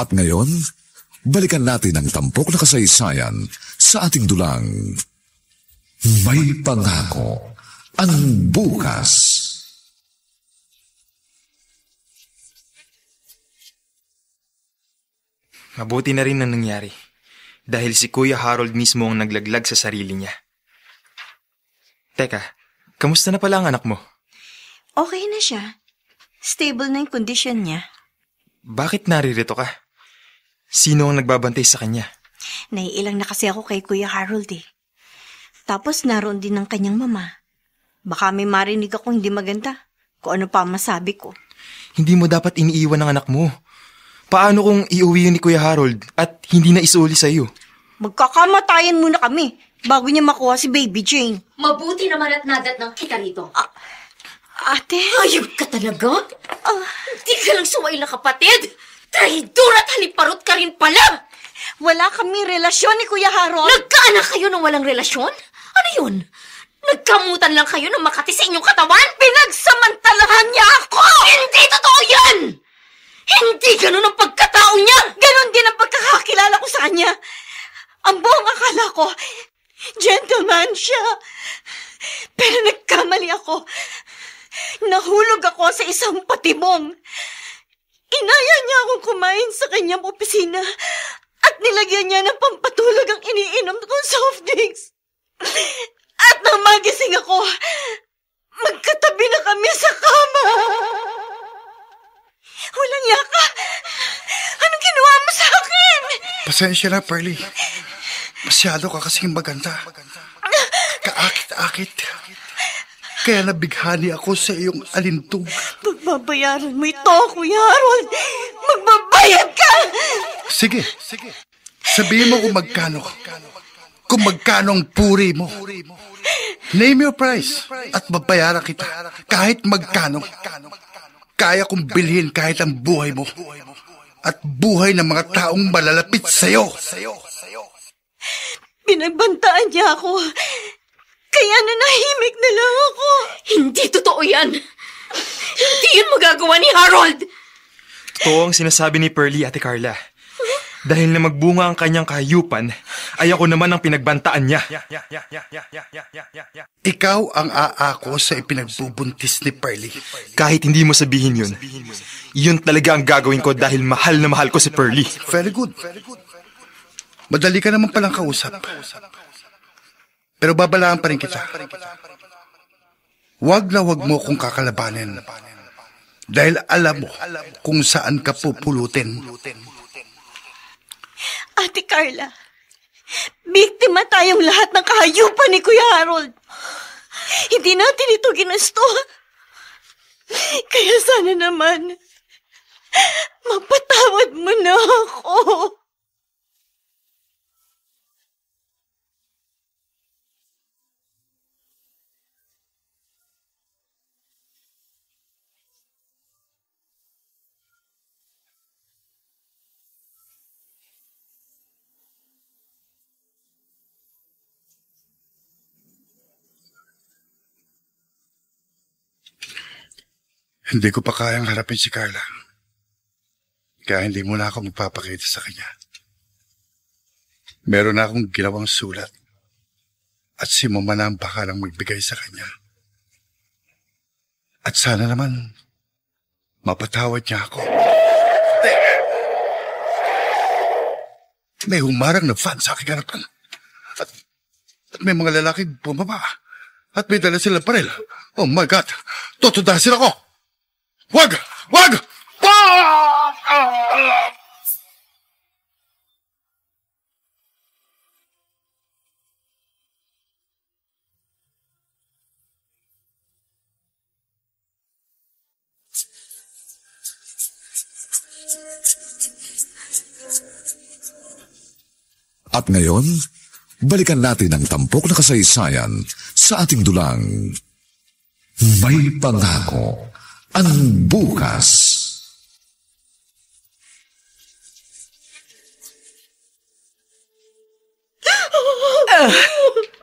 S8: At ngayon, balikan natin ang tampok na kasaysayan sa ating dulang May Pangako ang Bukas.
S6: Mabuti na rin ang nangyari dahil si Kuya Harold mismo ang naglaglag sa sarili niya. Teka, kamusta na pala ang anak mo?
S10: Okay na siya. Stable na yung kondisyon niya.
S6: Bakit naririto ka? Sino ang nagbabantay sa kanya?
S10: Naiilang na kasi ako kay Kuya Harold eh. Tapos naroon din ang kanyang mama. Baka may marinig ako hindi maganda. Kung ano pa masabi ko.
S6: Hindi mo dapat iniiwan ang anak mo. Paano kung iuwi yun ni Kuya Harold at hindi na isuuli sa iyo?
S10: Magkakamatayan muna kami bago niya makuha si Baby Jane.
S2: Mabuti naman at nadat ng kita rito.
S10: Ate?
S2: Ayun ka talaga? Hindi ka lang suwail na kapatid. Traidor at haliparot ka rin pala.
S10: Wala kami relasyon ni Kuya Harold.
S2: Nagkaanak kayo ng walang relasyon? Ano yun? Nagkamutan lang kayo ng makati sa inyong katawan?
S10: Pinagsamantalahan niya ako!
S2: Hindi totoo yan! Hindi ganun ang pagkatao niya!
S10: Ganon din ang pagkakakilala ko sa kanya. Ang buong akala ko, gentleman siya. Pero nagkamali ako. Nahulog ako sa isang patibong. Inaya niya akong kumain sa kanyang opisina at nilagyan niya ng pampatulog ang iniinom kong soft drinks. At nang magising ako, magkatabi na kami sa kama. Walang yaka. Anong ginawa mo sa akin?
S7: Pasensya na, Pearlie. Masyado ka kasing maganda. Kaakit-akit. Kaya nabighani ako sa iyong alintog.
S10: Pagbabayaran mo ito, Kuya Harold. Magbabayad ka!
S7: Sige. Sabihin mo kung magkano. Kung magkano ang puri mo. Name your price at babayaran kita kahit magkano. Kaya kong bilhin kahit ang buhay mo. At buhay ng mga taong malalapit sa'yo.
S10: Pinagbantaan niya ako. Kaya nanahimik na lang ako.
S2: Hindi totoo yan. Hindi yun magagawa ni Harold.
S6: Totoo ang sinasabi ni Pearlie, Ate Carla. Dahil na magbunga ang kanyang kahayupan, ay ako naman ang pinagbantaan niya.
S7: Ikaw ang aako sa ipinagbubuntis ni Pearlie.
S6: Kahit hindi mo sabihin yun, yun talaga ang gagawin ko dahil mahal na mahal ko si Pearlie.
S7: Very good. Madali ka naman palang kausap. Pero babalaan pa rin kita. Wag na wag mo kung kakalabanin. Dahil alam mo kung saan ka pupulutin.
S10: Ate Carla, biktima tayong lahat ng kahayupan ni Kuya Harold. Hindi natin ito ginusto. Kaya sana naman, mapatawad mo na ako.
S7: Hindi ko pa kayang harapin si Carla. Kaya hindi mo na ako magpapakita sa kanya. Meron na akong ginawang sulat. At si Mama na ang bakalang magbigay sa kanya. At sana naman, mapatawad niya ako. May humarang na fan sa aking harapan. At may mga lalaking bumaba. At may dala silang parel. Oh my God! Tutudasin ako! Wag! Wag!
S8: At ngayon, balikan natin ang tampok na kasaysayan sa ating dulang May Pangako ang Bukas.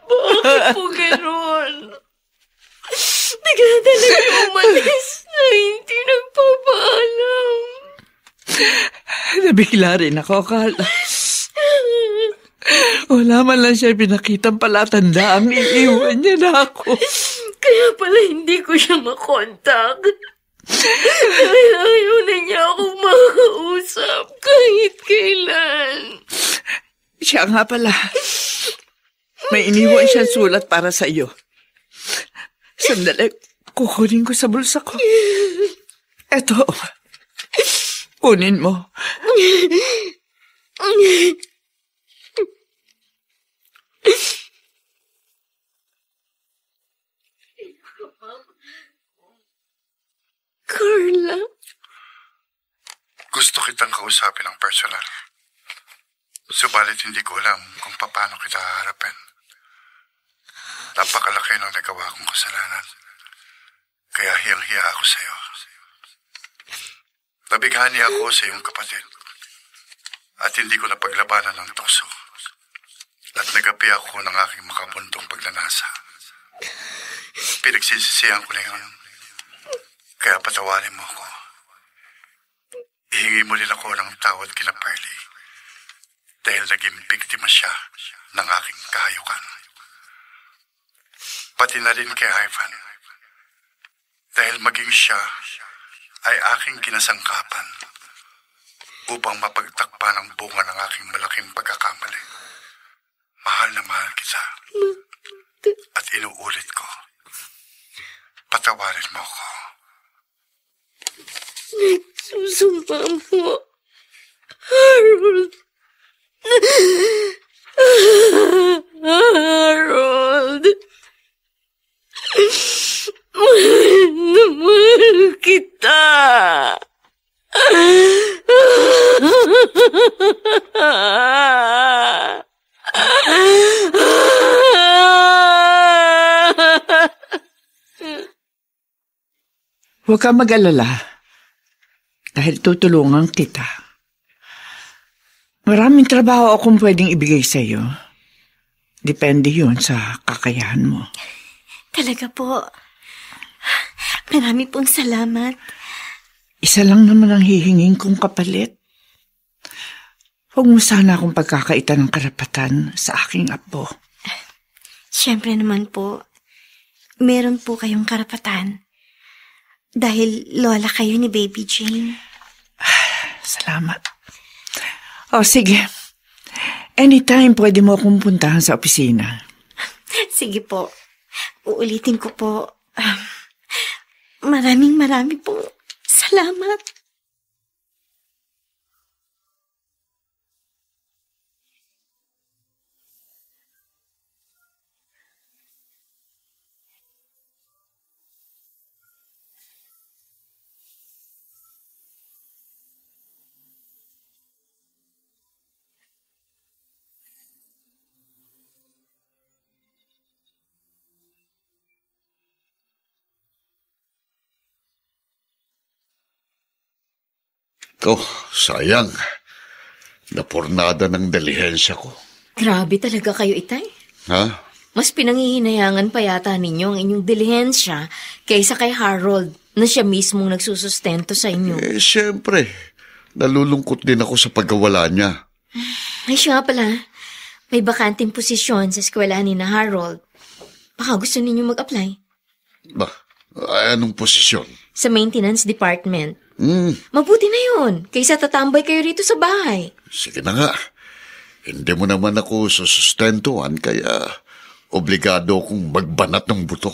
S10: Bakit po gano'n? Bigla talaga umalis na hindi nagpapaalam.
S9: Nabigla rin ako, Carla. Wala man lang siya pinakitang palatandaan. Iiwan niya na ako.
S10: Kaya pala hindi ko siya makontak. Dahil ayaw na niya akong makausap kahit kailan.
S9: Siya nga pala. May iniwan siyang sulat para sa iyo. Sandali, kukunin ko sa bulsa ko. Eto, kunin mo.
S10: Carla?
S7: Gusto kitang kausapin ng personal. Subalit hindi ko alam kung paano kita haharapin. Napakalaki ng nagawa kong kasalanan. Kaya hiyang-hiya ako sa iyo. Nabighani ako sa iyong kapatid. At hindi ko napaglabanan ng tukso. At nagapi ako ng aking makabuntong pagnanasa. Pinagsisisihan ko na yun. Kaya patawarin mo ako. Ihingi mo din ako ng tawad kina Pearlie. Dahil naging biktima siya ng aking kahayukan. Pati na rin kay Ivan. Dahil maging siya ay aking kinasangkapan upang mapagtakpan ang bunga ng aking malaking pagkakamali. Mahal na mahal kita. At inuulit ko, patawarin mo ako.
S10: Nagsusumpa mo, Harold. Harold. Mahal na mahal kita.
S9: Huwag kang mag-alala. Dahil tutulungan kita. Maraming trabaho akong pwedeng ibigay sa iyo. Depende yun sa kakayahan mo.
S10: Talaga po. Marami pong salamat.
S9: Isa lang naman ang hihingin kong kapalit. Huwag mo sana akong pagkakaitan ng karapatan sa aking apo.
S10: Siyempre naman po, meron po kayong karapatan. Dahil lola kayo ni Baby Jane.
S9: Salamat. Sige. Anytime pwede mo akong puntahan sa opisina.
S10: Sige po. Uulitin ko po. Maraming po. Salamat.
S4: Sayang. Napornada ng dalihensya ko.
S2: Grabe talaga kayo, Itay.
S4: Ha?
S2: Mas pinangihinayangan pa yata ninyo ang inyong dilihensya kaysa kay Harold na siya mismong nagsusustento sa inyo.
S4: Siyempre. Nalulungkot din ako sa pagkawala niya.
S2: Ay, siya nga pala. May bakanting posisyon sa eskwelahan ni na Harold. Baka gusto ninyo mag-apply.
S4: Anong posisyon?
S2: Sa maintenance department. Mabuti na yun, kaysa tatambay kayo rito sa bahay.
S4: Sige na nga. Hindi mo naman ako susustentuhan, kaya obligado akong magbanat ng buto.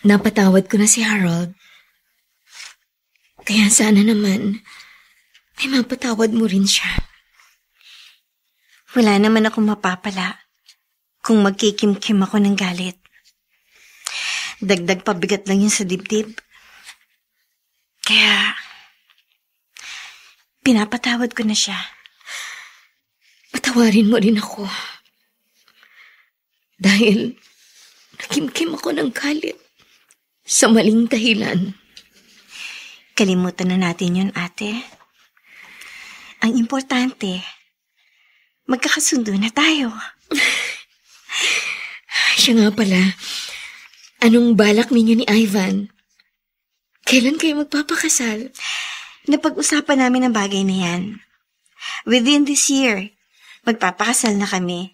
S2: Napatawad ko na si Harold. Kaya sana naman, ay mapatawad mo rin siya.
S10: Wala naman akong mapapala kung magkikimkim ako ng galit. Dagdag pabigat lang yun sa dibdib. Kaya, pinapatawad ko na siya.
S2: Patawarin mo rin ako. Dahil, nakimkim ako ng galit. Sa maling dahilan.
S10: Kalimutan na natin yun, ate. Ang importante, magkakasundo na tayo.
S2: Siya nga pala, anong balak ninyo ni Ivan? Kailan kayo magpapakasal?
S10: Napag-usapan namin ang bagay na yan. Within this year, magpapakasal na kami.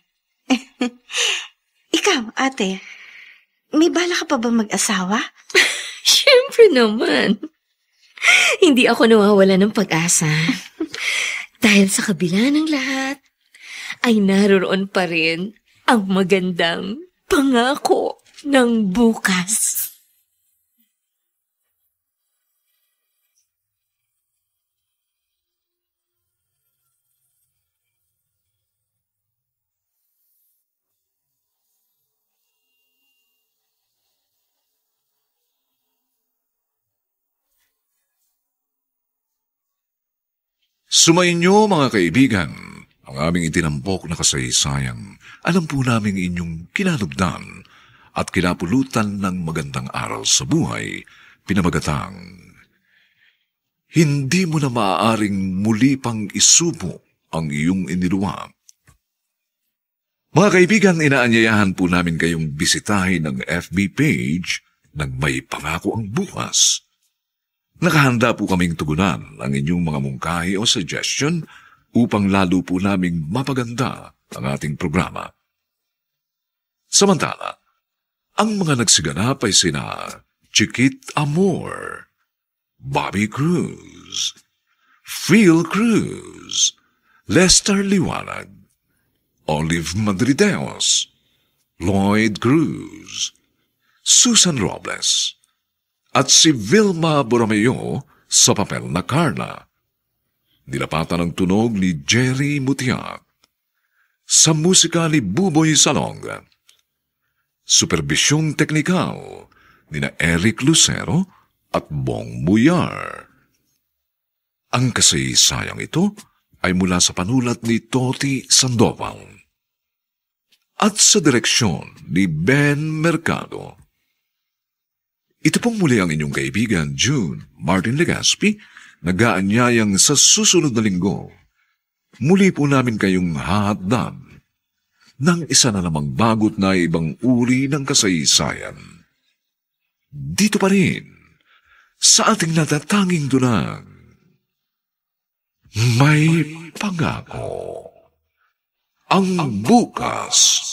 S10: Ikaw, ate, may bala ka pa ba mag-asawa?
S2: Siyempre naman. Hindi ako nawawala ng pag-asa. Dahil sa kabila ng lahat, ay naroon pa rin ang magandang pangako ng bukas.
S1: Sumainyo mga kaibigan, ang aming itinampok na kasaysayang, alam po namin inyong kinalugdan at kinapulutan ng magandang aral sa buhay, pinamagatang, hindi mo na maaaring muli pang isubo ang iyong iniluwa. Mga kaibigan, inaanyayahan po namin kayong bisitahin ang FB page ng May Pangako ang Bukas. Nakahanda po kaming tugunan ang inyong mga mungkahi o suggestion upang lalo po naming mapaganda ang ating programa. Samantala, ang mga nagsiganap ay sina Chiquit Amor, Bobby Cruz, Phil Cruz, Lester Liwanag, Olive Madrideos, Lloyd Cruz, Susan Robles, at si Vilma Borromeo sa papel na Carla. Nilapatan ang tunog ni Jerry Mutiak. Sa musika ni Buboy Salong. Superbisyong teknikal ni na Eric Lucero at Bong Muyar. Ang kasaysayang ito ay mula sa panulat ni Toti Sandoval at sa direksyon ni Ben Mercado. Ito pong muli ang inyong kaibigan, June Martin Legaspi, nag-aanyayang sa susunod na linggo. Muli po namin kayong hahatdan ng isa na namang bagot na ibang uri ng kasaysayan. Dito pa rin, sa ating natatanging dunang, May Pangako. Ang Bukas.